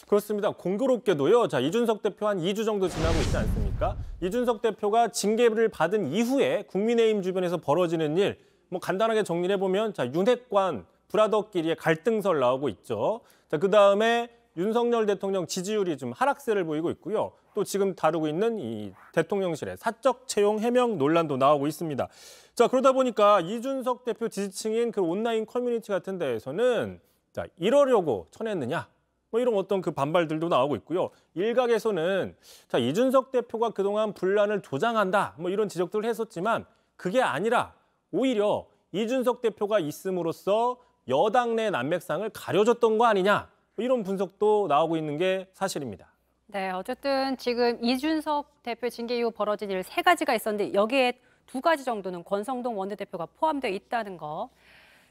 그렇습니다. 공교롭게도요. 자, 이준석 대표 한 2주 정도 지나고 있지 않습니까? 이준석 대표가 징계를 받은 이후에 국민의힘 주변에서 벌어지는 일, 뭐 간단하게 정리를 해보면 자, 윤핵관 브라더끼리의 갈등설 나오고 있죠. 자, 그다음에 윤석열 대통령 지지율이 좀 하락세를 보이고 있고요. 또 지금 다루고 있는 이 대통령실의 사적 채용 해명 논란도 나오고 있습니다. 자, 그러다 보니까 이준석 대표 지지층인 그 온라인 커뮤니티 같은 데에서는 자, 이러려고 쳐냈느냐? 뭐 이런 어떤 그 반발들도 나오고 있고요. 일각에서는 자, 이준석 대표가 그동안 분란을 조장한다. 뭐 이런 지적들을 했었지만 그게 아니라 오히려 이준석 대표가 있음으로써 여당 내 난맥상을 가려줬던 거 아니냐. 이런 분석도 나오고 있는 게 사실입니다. 네, 어쨌든 지금 이준석 대표 징계 이후 벌어진 일 3가지가 있었는데 여기에 2가지 정도는 권성동 원내대표가 포함되어 있다는 거.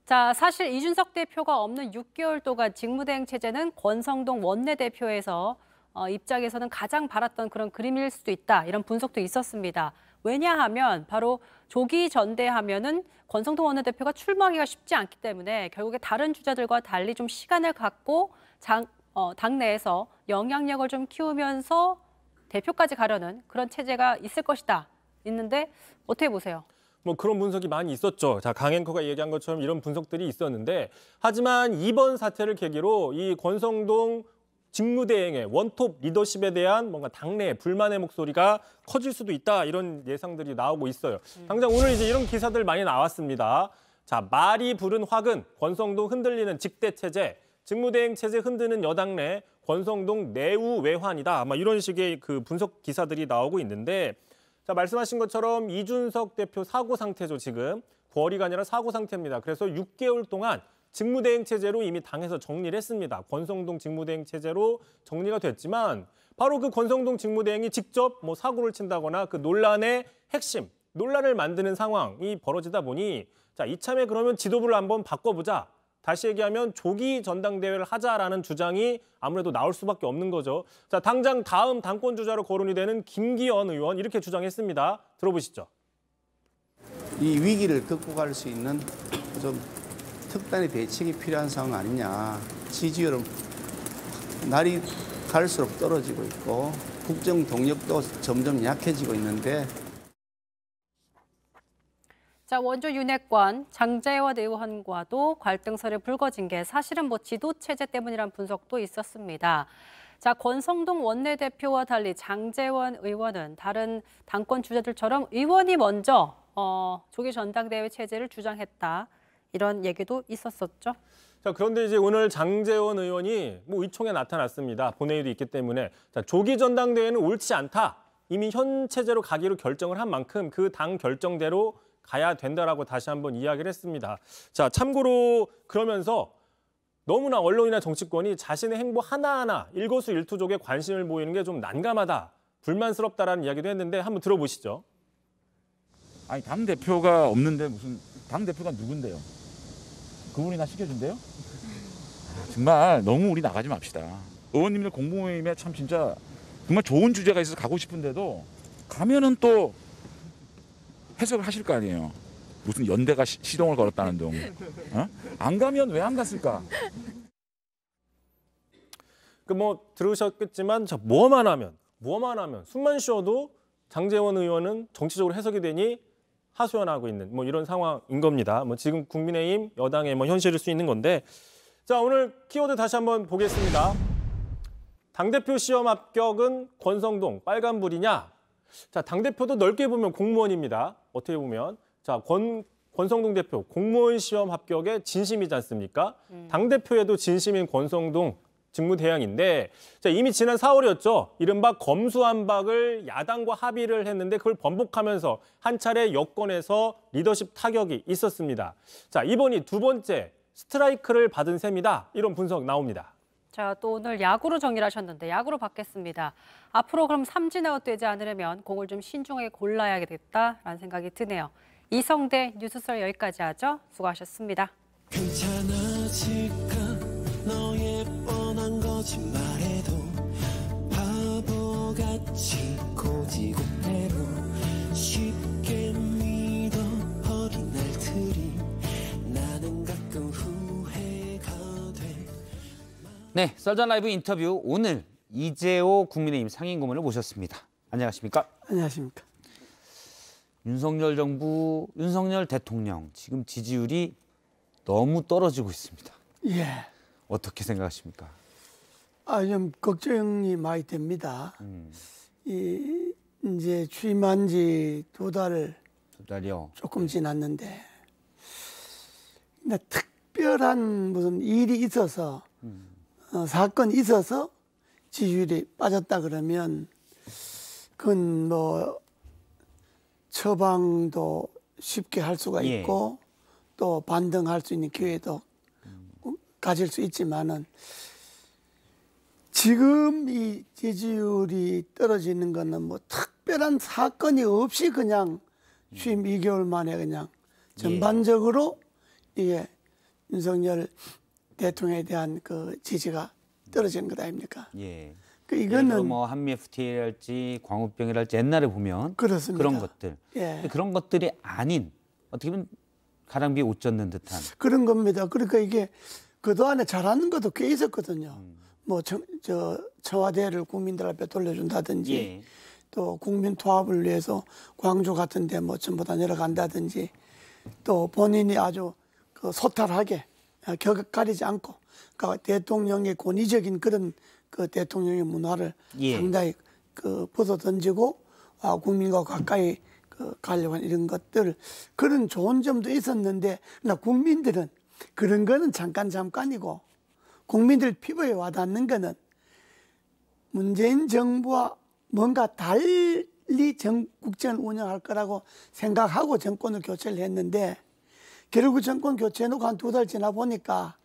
자, 사실 이준석 대표가 없는 6개월 동안 직무대행 체제는 권성동 원내대표에서 입장에서는 가장 바랐던 그런 그림일 수도 있다. 이런 분석도 있었습니다. 왜냐하면 바로 조기 전대하면은 권성동 원내대표가 출마하기가 쉽지 않기 때문에 결국에 다른 주자들과 달리 좀 시간을 갖고 당내에서 영향력을 좀 키우면서 대표까지 가려는 그런 체제가 있을 것이다. 있는데 어떻게 보세요? 뭐 그런 분석이 많이 있었죠. 자, 강앵커가 얘기한 것처럼 이런 분석들이 있었는데 하지만 이번 사태를 계기로 이 권성동 직무대행의 원톱 리더십에 대한 뭔가 당내 불만의 목소리가 커질 수도 있다. 이런 예상들이 나오고 있어요. 당장 오늘 이제 이런 기사들 많이 나왔습니다. 자, 말이 부른 화근, 권성동 흔들리는 직대 체제, 직무대행 체제 흔드는 여당 내 권성동 내우 외환이다. 아마 이런 식의 그 분석 기사들이 나오고 있는데 자, 말씀하신 것처럼 이준석 대표 사고 상태죠, 지금. 벌이가 아니라 사고 상태입니다. 그래서 6개월 동안 직무대행 체제로 이미 당에서 정리를 했습니다. 권성동 직무대행 체제로 정리가 됐지만 바로 그 권성동 직무대행이 직접 뭐 사고를 친다거나 그 논란의 핵심, 논란을 만드는 상황이 벌어지다 보니 자, 이참에 그러면 지도부를 한번 바꿔보자. 다시 얘기하면 조기 전당대회를 하자라는 주장이 아무래도 나올 수밖에 없는 거죠. 자, 당장 다음 당권 주자로 거론이 되는 김기현 의원 이렇게 주장했습니다. 들어보시죠. 이 위기를 극복할 수 있는 좀 특단의 대책이 필요한 상황 아니냐. 지지율은 날이 갈수록 떨어지고 있고 국정 동력도 점점 약해지고 있는데 자, 원조 윤핵관 장제원 의원과도 갈등설이 불거진 게 사실은 뭐 지도 체제 때문이란 분석도 있었습니다. 자, 권성동 원내대표와 달리 장제원 의원은 다른 당권 주자들처럼 의원이 먼저 조기 전당대회 체제를 주장했다. 이런 얘기도 있었었죠. 자, 그런데 이제 오늘 장제원 의원이 뭐 의총에 나타났습니다. 본회의도 있기 때문에 자, 조기 전당대회는 옳지 않다. 이미 현 체제로 가기로 결정을 한 만큼 그 당 결정대로 가야 된다라고 다시 한번 이야기를 했습니다. 자, 참고로 그러면서 너무나 언론이나 정치권이 자신의 행보 하나하나 일거수일투족에 관심을 보이는 게 좀 난감하다, 불만스럽다라는 이야기도 했는데 한번 들어보시죠. 아니, 당대표가 없는데 무슨 당대표가 누군데요? 그분이나 시켜준대요? 정말 너무 우리 나가지 맙시다. 의원님들 공모임에 참 진짜 정말 좋은 주제가 있어서 가고 싶은데도 가면은 또 해석을 하실 거 아니에요. 무슨 연대가 시동을 걸었다는 둥. 안 가면 왜 안 갔을까? 그 뭐 들으셨겠지만 저 뭐만 하면 숨만 쉬어도 장제원 의원은 정치적으로 해석이 되니 하소연하고 있는 뭐 이런 상황인 겁니다. 뭐 지금 국민의힘 여당의 뭐 현실일 수 있는 건데 자, 오늘 키워드 다시 한번 보겠습니다. 당대표 시험 합격은 권성동 빨간불이냐? 자, 당대표도 넓게 보면 공무원입니다. 어떻게 보면 자, 권성동 대표 공무원 시험 합격에 진심이지 않습니까? 당대표에도 진심인 권성동 직무대행인데 자, 이미 지난 4월이었죠. 이른바 검수완박을 야당과 합의를 했는데 그걸 번복하면서 한 차례 여권에서 리더십 타격이 있었습니다. 자, 이번이 2번째 스트라이크를 받은 셈이다. 이런 분석 나옵니다. 자, 또 오늘 야구로 정리를 하셨는데 야구로 받겠습니다. 앞으로 그럼 삼진아웃 되지 않으려면 공을 좀 신중하게 골라야겠다라는 생각이 드네요. 이성대 뉴스썰 여기까지 하죠. 수고하셨습니다. 괜찮아질까 너의 뻔한 거짓말에도 바보같이 고지고 배로 쉽게 믿어 버린 날들이 나는 가끔 후회가 돼 네, 썰전 라이브 인터뷰 오늘 이재호 국민의힘 상임고문을 모셨습니다. 안녕하십니까? 안녕하십니까? 윤석열 정부, 윤석열 대통령 지금 지지율이 너무 떨어지고 있습니다. 예. 어떻게 생각하십니까? 좀 걱정이 많이 됩니다. 이제 취임한 지 두 달이요. 조금 지났는데, 근데 특별한 무슨 일이 있어서 사건이 있어서 지지율이 빠졌다 그러면 그건 뭐 처방도 쉽게 할 수가 있고 또 반등할 수 있는 기회도 가질 수 있지만은 지금 이 지지율이 떨어지는 거는 뭐 특별한 사건이 없이 그냥 취임 2개월 만에 그냥 전반적으로 이게 윤석열 대통령에 대한 그 지지가 떨어지는 것 아닙니까? 예. 그 이거는 뭐 한미 FTA랄지 광우병이랄지 옛날에 보면 그렇습니다. 그런 것들, 예. 그런 것들이 아닌 어떻게 보면 가랑비에 옷 젖는 듯한 그런 겁니다. 그러니까 이게 그동안에 잘하는 것도 꽤 있었거든요. 뭐 청와대를 국민들 앞에 돌려준다든지 예. 또 국민 통합을 위해서 광주 같은 데 뭐 전부 다 내려간다든지 또 본인이 아주 그 소탈하게 격을 가리지 않고 그러니까 대통령의 권위적인 그런 그 대통령의 문화를 상당히 그 벗어 던지고 국민과 가까이 그 가려고 하는 이런 것들 그런 좋은 점도 있었는데 그러나 국민들은 그런 거는 잠깐이고 국민들 피부에 와닿는 거는 문재인 정부와 뭔가 달리 국정을 운영할 거라고 생각하고 정권을 교체를 했는데 결국 정권 교체해놓고 한 2달 지나 보니까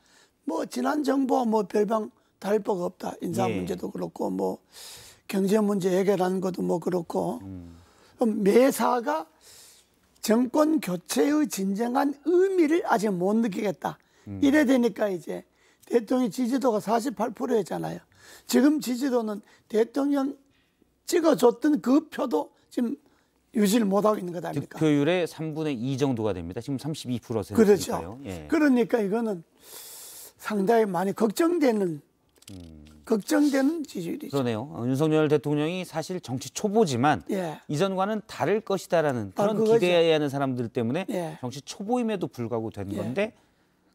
뭐 지난 정부와 뭐 별방 다를 바가 없다. 인사 문제도 그렇고 뭐 경제 문제 해결하는 것도 뭐 그렇고 매사가 정권 교체의 진정한 의미를 아직 못 느끼겠다. 이래 되니까 이제 대통령 지지도가 48%였잖아요. 지금 지지도는 대통령 찍어줬던 그 표도 지금 유지를 못하고 있는 것 아닙니까? 득표율의 3분의 2 정도가 됩니다. 지금 32%세니까요. 그렇죠. 예. 그러니까 이거는 상당히 많이 걱정되는 지지율이죠. 그러네요. 윤석열 대통령이 사실 정치 초보지만 이전과는 다를 것이다라는 그런 기대하는 사람들 때문에 정치 초보임에도 불구하고 된 건데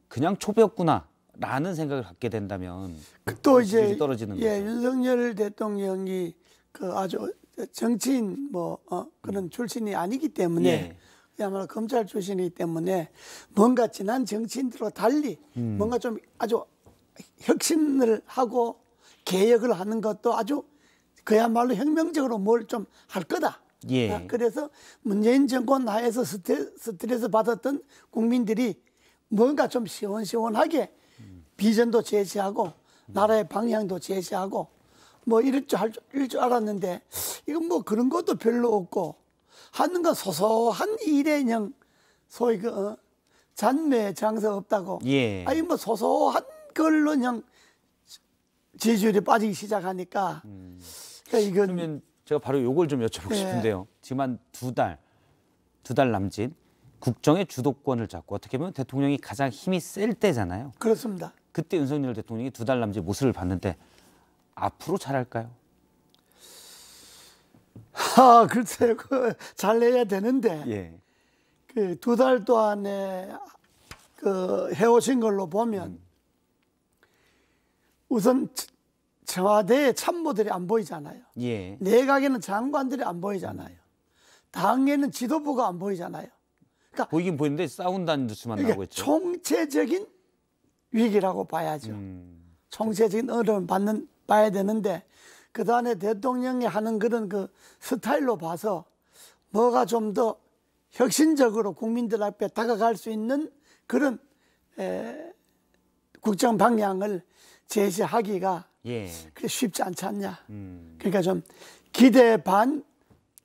그냥 초보였구나라는 생각을 갖게 된다면 또 이제 떨어지는 거죠. 윤석열 대통령이 그 아주 정치인 그런 출신이 아니기 때문에 그야말로 검찰 출신이기 때문에 뭔가 지난 정치인들과 달리 뭔가 좀 아주 혁신을 하고 개혁을 하는 것도 아주 그야말로 혁명적으로 뭘 좀 할 거다. 그래서 문재인 정권 하에서 스트레스 받았던 국민들이 뭔가 좀 시원시원하게 비전도 제시하고 나라의 방향도 제시하고 뭐 이럴 줄 알았는데 이건 뭐 그런 것도 별로 없고 하는 건 소소한 일에냥 소위 그 잔매 장사 없다고 아니 뭐 소소한 걸로 그냥 지지율이 빠지기 시작하니까 그러니까 그러면 제가 바로 요걸 좀 여쭤보고 싶은데요. 지금 한 두 달 남짓 국정의 주도권을 잡고 어떻게 보면 대통령이 가장 힘이 셀 때잖아요. 그렇습니다. 그때 윤석열 대통령이 2달 남짓 모습을 봤는데 앞으로 잘할까요? 글쎄요. 잘해야 되는데 그 2달 동안에 그 해오신 걸로 보면 우선 청와대의 참모들이 안 보이잖아요. 내각에는 장관들이 안 보이잖아요. 당에는 지도부가 안 보이잖아요. 그러니까 보이긴 보이는데 싸운다는 뉴스만 나오고 있죠. 총체적인 위기라고 봐야죠. 총체적인 어려움을 봐야 되는데 그다음에 대통령이 하는 그런 그 스타일로 봐서 뭐가 좀 더 혁신적으로 국민들 앞에 다가갈 수 있는 그런 국정 방향을 제시하기가 그게 쉽지 않지 않냐. 그러니까 좀 기대 반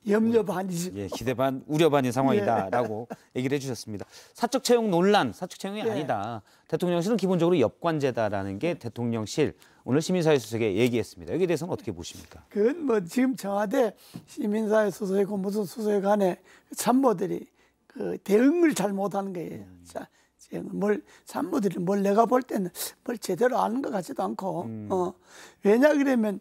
염려 반이죠. 기대 반 우려 반인 상황이다라고 얘기를 해주셨습니다. 사적 채용 논란, 사적 채용이 아니다. 대통령실은 기본적으로 역관제다라는 게 대통령실 오늘 시민사회 수석에 얘기했습니다. 여기에 대해서는 어떻게 보십니까? 그건 뭐 지금 청와대 시민사회 수석이고 무슨 수석에 간에 참모들이 그 대응을 잘 못하는 거예요. 자, 뭘 산모들이 뭘 내가 볼 때는 뭘 제대로 아는 것 같지도 않고 왜냐 그러면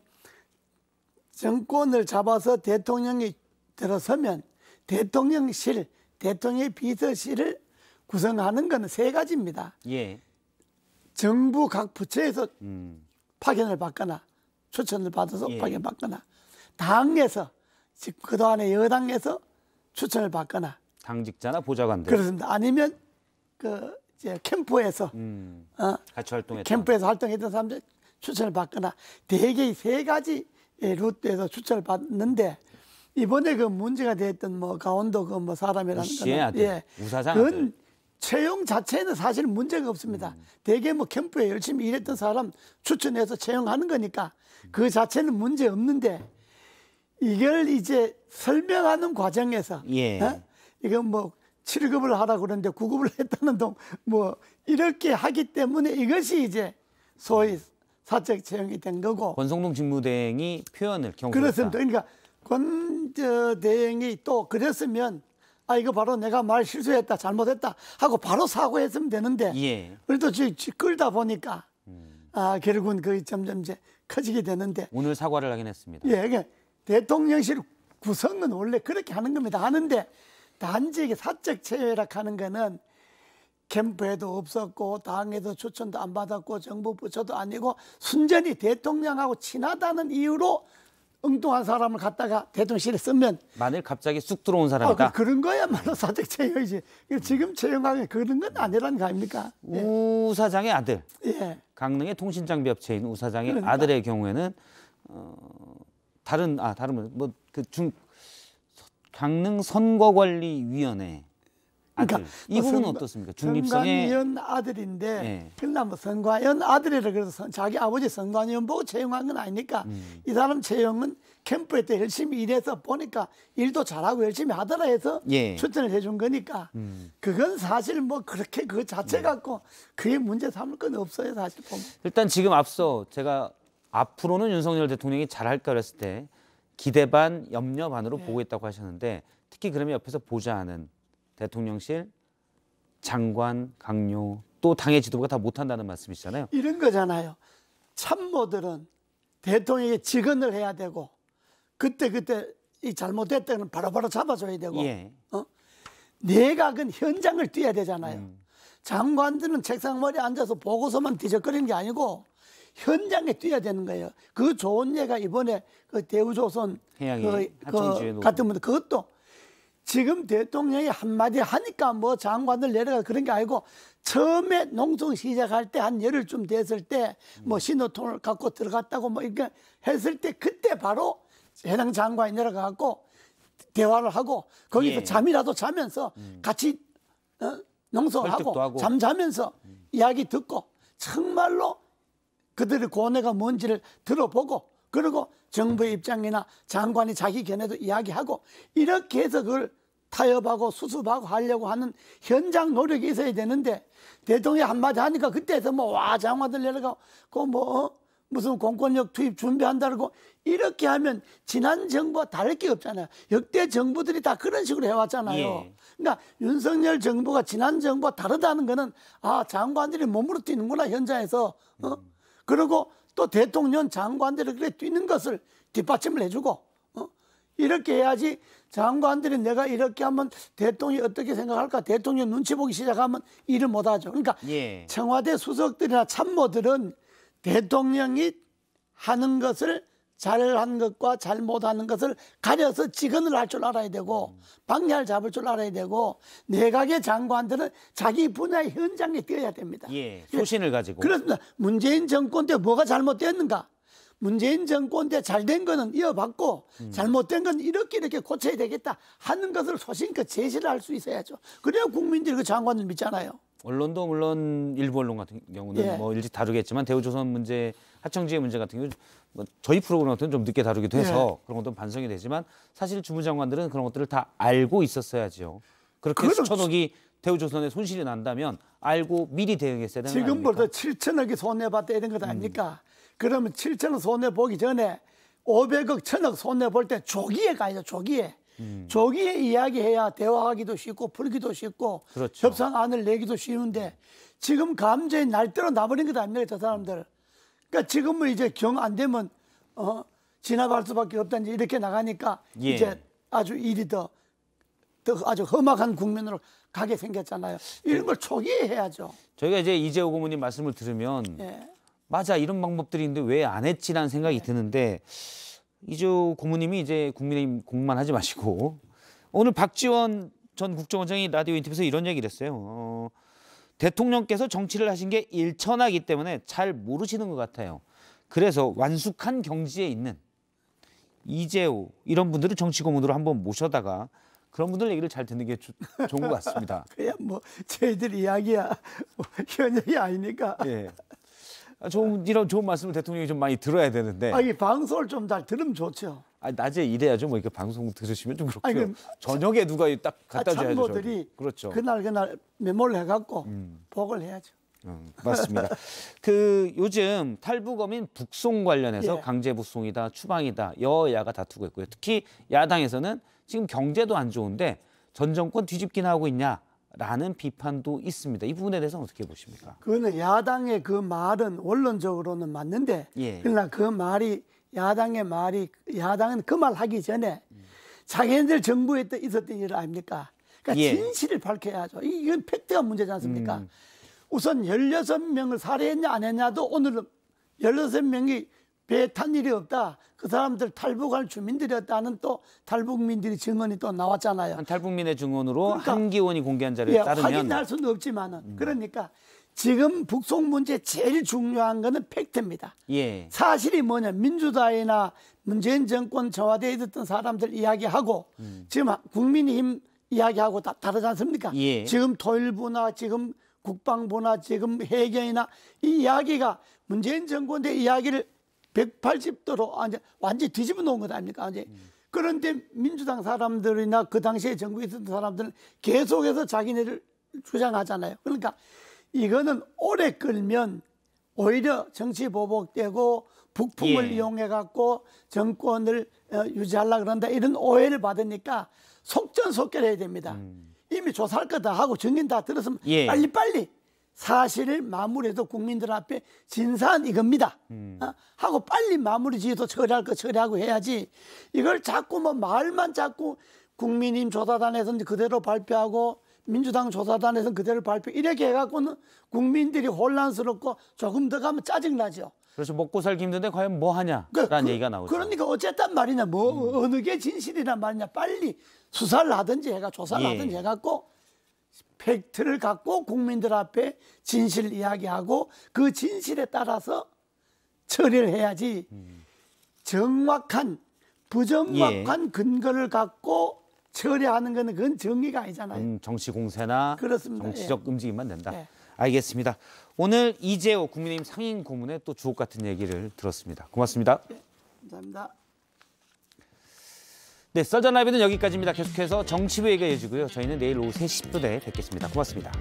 정권을 잡아서 대통령이 들어서면 대통령실, 대통령의 비서실을 구성하는 것은 세 가지입니다. 예. 정부 각 부처에서 파견을 받거나 추천을 받아서 예. 파견받거나 당에서 즉 그동안에 여당에서 추천을 받거나 당직자나 보좌관들. 그렇습니다. 아니면 그 이제 캠프에서 같이 활동했던 캠프에서 활동했던 사람들 추천을 받거나 대개 세 가지 루트에서 추천을 받는데 이번에 그 문제가 됐던 뭐 강원도 그 뭐 사람이라는 씨의 거는 아들, 우사장 그건 아들. 채용 자체는 사실 문제가 없습니다. 대개 뭐 캠프에 열심히 일했던 사람 추천해서 채용하는 거니까 그 자체는 문제 없는데 이걸 이제 설명하는 과정에서 예. 이건 뭐 7급을 하라고 그러는데 9급을 했다는 동 뭐 이렇게 하기 때문에 이것이 이제 소위 사적 채용이 된 거고 권성동 직무대행이 표현을 경고했다. 그렇습니다. 그러니까 권 대행이 또 그랬으면 아 이거 바로 내가 말 실수했다 잘못했다 하고 바로 사과했으면 되는데 예. 그래도 끌다 보니까 아 결국은 그 점점 이제 커지게 되는데 오늘 사과를 하긴 했습니다. 예, 그러니까 대통령실 구성은 원래 그렇게 하는 겁니다. 하는데 단지 이게 사적 채용이라 하는 거는 캠프에도 없었고 당에도 추천도 안 받았고 정부 부처도 아니고 순전히 대통령하고 친하다는 이유로 엉뚱한 사람을 갖다가 대통령실에 쓰면 만일 갑자기 쑥 들어온 사람이다. 그런 거야말로 사적 채용이지. 지금 채용하기 그런 건 아니라는 거 아닙니까? 우 사장의 아들. 예. 강릉의 통신장비 업체인 우 사장의 그러니까. 아들의 경우에는 다른 강릉 선거관리위원회 아들. 그러니까 이 부분은 선거- 어떻습니까? 중립성의 선관위원 아들인데 예. 그러나 뭐 선관위원 아들이라 그래서 자기 아버지 선관위원 보고 채용한 건 아니니까 이 사람 채용은 캠프에 때 열심히 일해서 보니까 일도 잘하고 열심히 하더라 해서 예. 추천을 해준 거니까 그건 사실 뭐 그렇게 그 자체 갖고 그게 문제 삼을 건 없어요 사실 보면. 일단 지금 앞서 제가 앞으로는 윤석열 대통령이 잘할 거라 했을 때 기대 반 염려 반으로 보고 있다고 하셨는데 특히 그러면 옆에서 보좌하는 대통령실, 장관, 강요 또 당의 지도부가 다 못한다는 말씀이시잖아요. 이런 거잖아요. 참모들은 대통령에게 직언을 해야 되고 그때 이 잘못됐다는 바로바로 잡아줘야 되고 예. 내각은 현장을 뛰어야 되잖아요. 장관들은 책상 머리에 앉아서 보고서만 뒤적거리는 게 아니고 현장에 뛰어야 되는 거예요. 그 좋은 예가 이번에 그 대우조선 해양의 하청지회 노조. 같은 분들 그것도 지금 대통령이 한마디 하니까 뭐 장관들 내려가 그런 게 아니고 처음에 농성 시작할 때 한 열흘쯤 됐을 때 뭐 신호통을 갖고 들어갔다고 뭐 이렇게 했을 때 그때 바로 해당 장관이 내려가고 대화를 하고 거기서 예. 잠이라도 자면서 같이 농성을 설득도 하고 하고. 잠자면서 이야기 듣고 정말로 그들의 고뇌가 뭔지를 들어보고 그리고 정부의 입장이나 장관이 자기 견해도 이야기하고 이렇게 해서 그걸 타협하고 수습하고 하려고 하는 현장 노력이 있어야 되는데 대통령이 한마디 하니까 그때서 뭐 와 장관들 내려가고 뭐 무슨 공권력 투입 준비한다고 이렇게 하면 지난 정부와 다를 게 없잖아요. 역대 정부들이 다 그런 식으로 해왔잖아요. 예. 그러니까 윤석열 정부가 지난 정부와 다르다는 거는 아 장관들이 몸으로 뛰는구나 현장에서 그리고 또 대통령 장관들이 그래 뛰는 것을 뒷받침을 해주고 이렇게 해야지 장관들이 내가 이렇게 하면 대통령이 어떻게 생각할까 대통령 눈치 보기 시작하면 일을 못하죠. 그러니까 예. 청와대 수석들이나 참모들은 대통령이 하는 것을 잘하는 것과 잘못하는 것을 가려서 직언을 할 줄 알아야 되고 방향을 잡을 줄 알아야 되고 내각의 장관들은 자기 분야의 현장에 뛰어야 됩니다. 예. 소신을 가지고. 그렇습니다. 문재인 정권 때 뭐가 잘못됐는가? 문재인 정권 때 잘된 거는 이어받고 잘못된 건 이렇게 고쳐야 되겠다 하는 것을 소신껏 제시를 할 수 있어야죠. 그래야 국민들이 그 장관을 믿잖아요. 언론도 물론 일부 언론 같은 경우는 예. 뭐 일찍 다루겠지만 대우조선 문제, 하청지회 문제 같은 경우 뭐 저희 프로그램 같은 좀 늦게 다루기도 해서 그런 것도 반성이 되지만 사실 주무장관들은 그런 것들을 다 알고 있었어야죠. 그렇게 수천억이 대우조선에 손실이 난다면 알고 미리 대응했어야 되는 거 아닙니까? 지금부터 7천억이 손해봤다 이런 것 아닙니까? 그러면 7천억 손해보기 전에 500억, 1,000억 손해볼 때 조기에 가야죠. 조기에. 조기에 이야기해야 대화하기도 쉽고 풀기도 쉽고 그렇죠. 협상안을 내기도 쉬운데 지금 감정에 날들어 나버린 것 아닙니까, 저 사람들. 그러니까 지금은 이제 경 안 되면 진압할 수밖에 없다 이렇게 나가니까 예. 이제 아주 일이 더 아주 험악한 국면으로 가게 생겼잖아요. 이런 걸 초기에 해야죠. 저희가 이제 이재호 고문님 말씀을 들으면 예. 맞아 이런 방법들이 있는데 왜 안 했지라는 생각이 드는데 이재호 고문님이 이제 국민의힘 공만 하지 마시고 오늘 박지원 전 국정원장이 라디오 인터뷰에서 이런 얘기를 했어요. 대통령께서 정치를 하신 게 일천하기 때문에 잘 모르시는 것 같아요. 그래서 완숙한 경지에 있는 이재호 이런 분들을 정치 고문으로 한번 모셔다가 그런 분들 얘기를 잘 듣는 게 좋은 것 같습니다. 그냥 뭐 저희들 이야기야 현역이 아니니까. 예. 이런 좋은 말씀을 대통령이 좀 많이 들어야 되는데. 이 방송을 좀 잘 들으면 좋죠. 낮에 일해야죠. 뭐 이렇게 방송 들으시면 좀 그렇고요. 그럼 저녁에 누가 딱 갖다 줘야죠. 참모들이 그렇죠. 그날 메모를 해갖고 보고를 해야죠. 맞습니다. 요즘 탈북어민 북송 관련해서 예. 강제 북송이다, 추방이다 여야가 다투고 있고요. 특히 야당에서는 지금 경제도 안 좋은데 전 정권 뒤집기나 하고 있냐라는 비판도 있습니다. 이 부분에 대해서는 어떻게 보십니까? 그거는 야당의 그 말은 원론적으로는 맞는데 예. 그러나 그 말이 야당은 그 말 하기 전에 자기네들 정부에 있었던 일 아닙니까? 그러니까 예. 진실을 밝혀야죠. 이건 팩트가 문제지 않습니까? 우선 16명을 살해했냐 안 했냐도 오늘은 16명이 배에 탄 일이 없다. 그 사람들 탈북할 주민들이었다는 또 탈북민들이 증언이 또 나왔잖아요. 한 탈북민의 증언으로 그러니까, 한기원이 공개한 자료에 따르면 확인할 수는 없지만은 그러니까 지금 북송 문제 제일 중요한 거는 팩트입니다. 예. 사실이 뭐냐 민주당이나 문재인 정권 청와대에 있었던 사람들 이야기하고 지금 국민의힘 이야기하고 다 다르지 않습니까? 예. 지금 토일부나 지금 국방부나 지금 해경이나 이 이야기가 문재인 정권의 이야기를 180도로 완전히 뒤집어 놓은 것 아닙니까? 그런데 민주당 사람들이나 그 당시에 정부에 있었던 사람들은 계속해서 자기네를 주장하잖아요. 그러니까 이거는 오래 끌면 오히려 정치 보복되고 북풍을 예. 이용해 갖고 정권을 유지하려고 그런다 이런 오해를 받으니까 속전속결해야 됩니다. 이미 조사할 거 다 하고 증인 다 들었으면 예. 빨리빨리 사실을 마무리해서 국민들 앞에 진사한 이겁니다. 하고 빨리 마무리 지어서 처리할 거 처리하고 해야지 이걸 자꾸 뭐 말만 자꾸 국민의힘 조사단에서는 그대로 발표하고 민주당 조사단에서는 그대로 발표 이렇게 해갖고는 국민들이 혼란스럽고 조금 더 가면 짜증나죠. 그래서 먹고 살기 힘든데 과연 뭐 하냐라는 얘기가 나오죠. 그러니까 어쨌든 말이냐 뭐 어느 게 진실이란 말이냐 빨리 수사를 하든지 조사를 예. 하든지 해갖고 팩트를 갖고 국민들 앞에 진실을 이야기하고 그 진실에 따라서 처리를 해야지 정확한 부정확한 근거를 갖고 처리하는 거는 그건 정의가 아니잖아요. 정치 공세나 그렇습니다. 정치적 움직임만 된다. 예. 알겠습니다. 오늘 이재호 국민의힘 상임 고문의 또 주옥 같은 얘기를 들었습니다. 고맙습니다. 감사합니다. 네, 썰전 라이브는 여기까지입니다. 계속해서 정치부 얘기가 이어지고요. 저희는 내일 오후 3시 10분에 뵙겠습니다. 고맙습니다.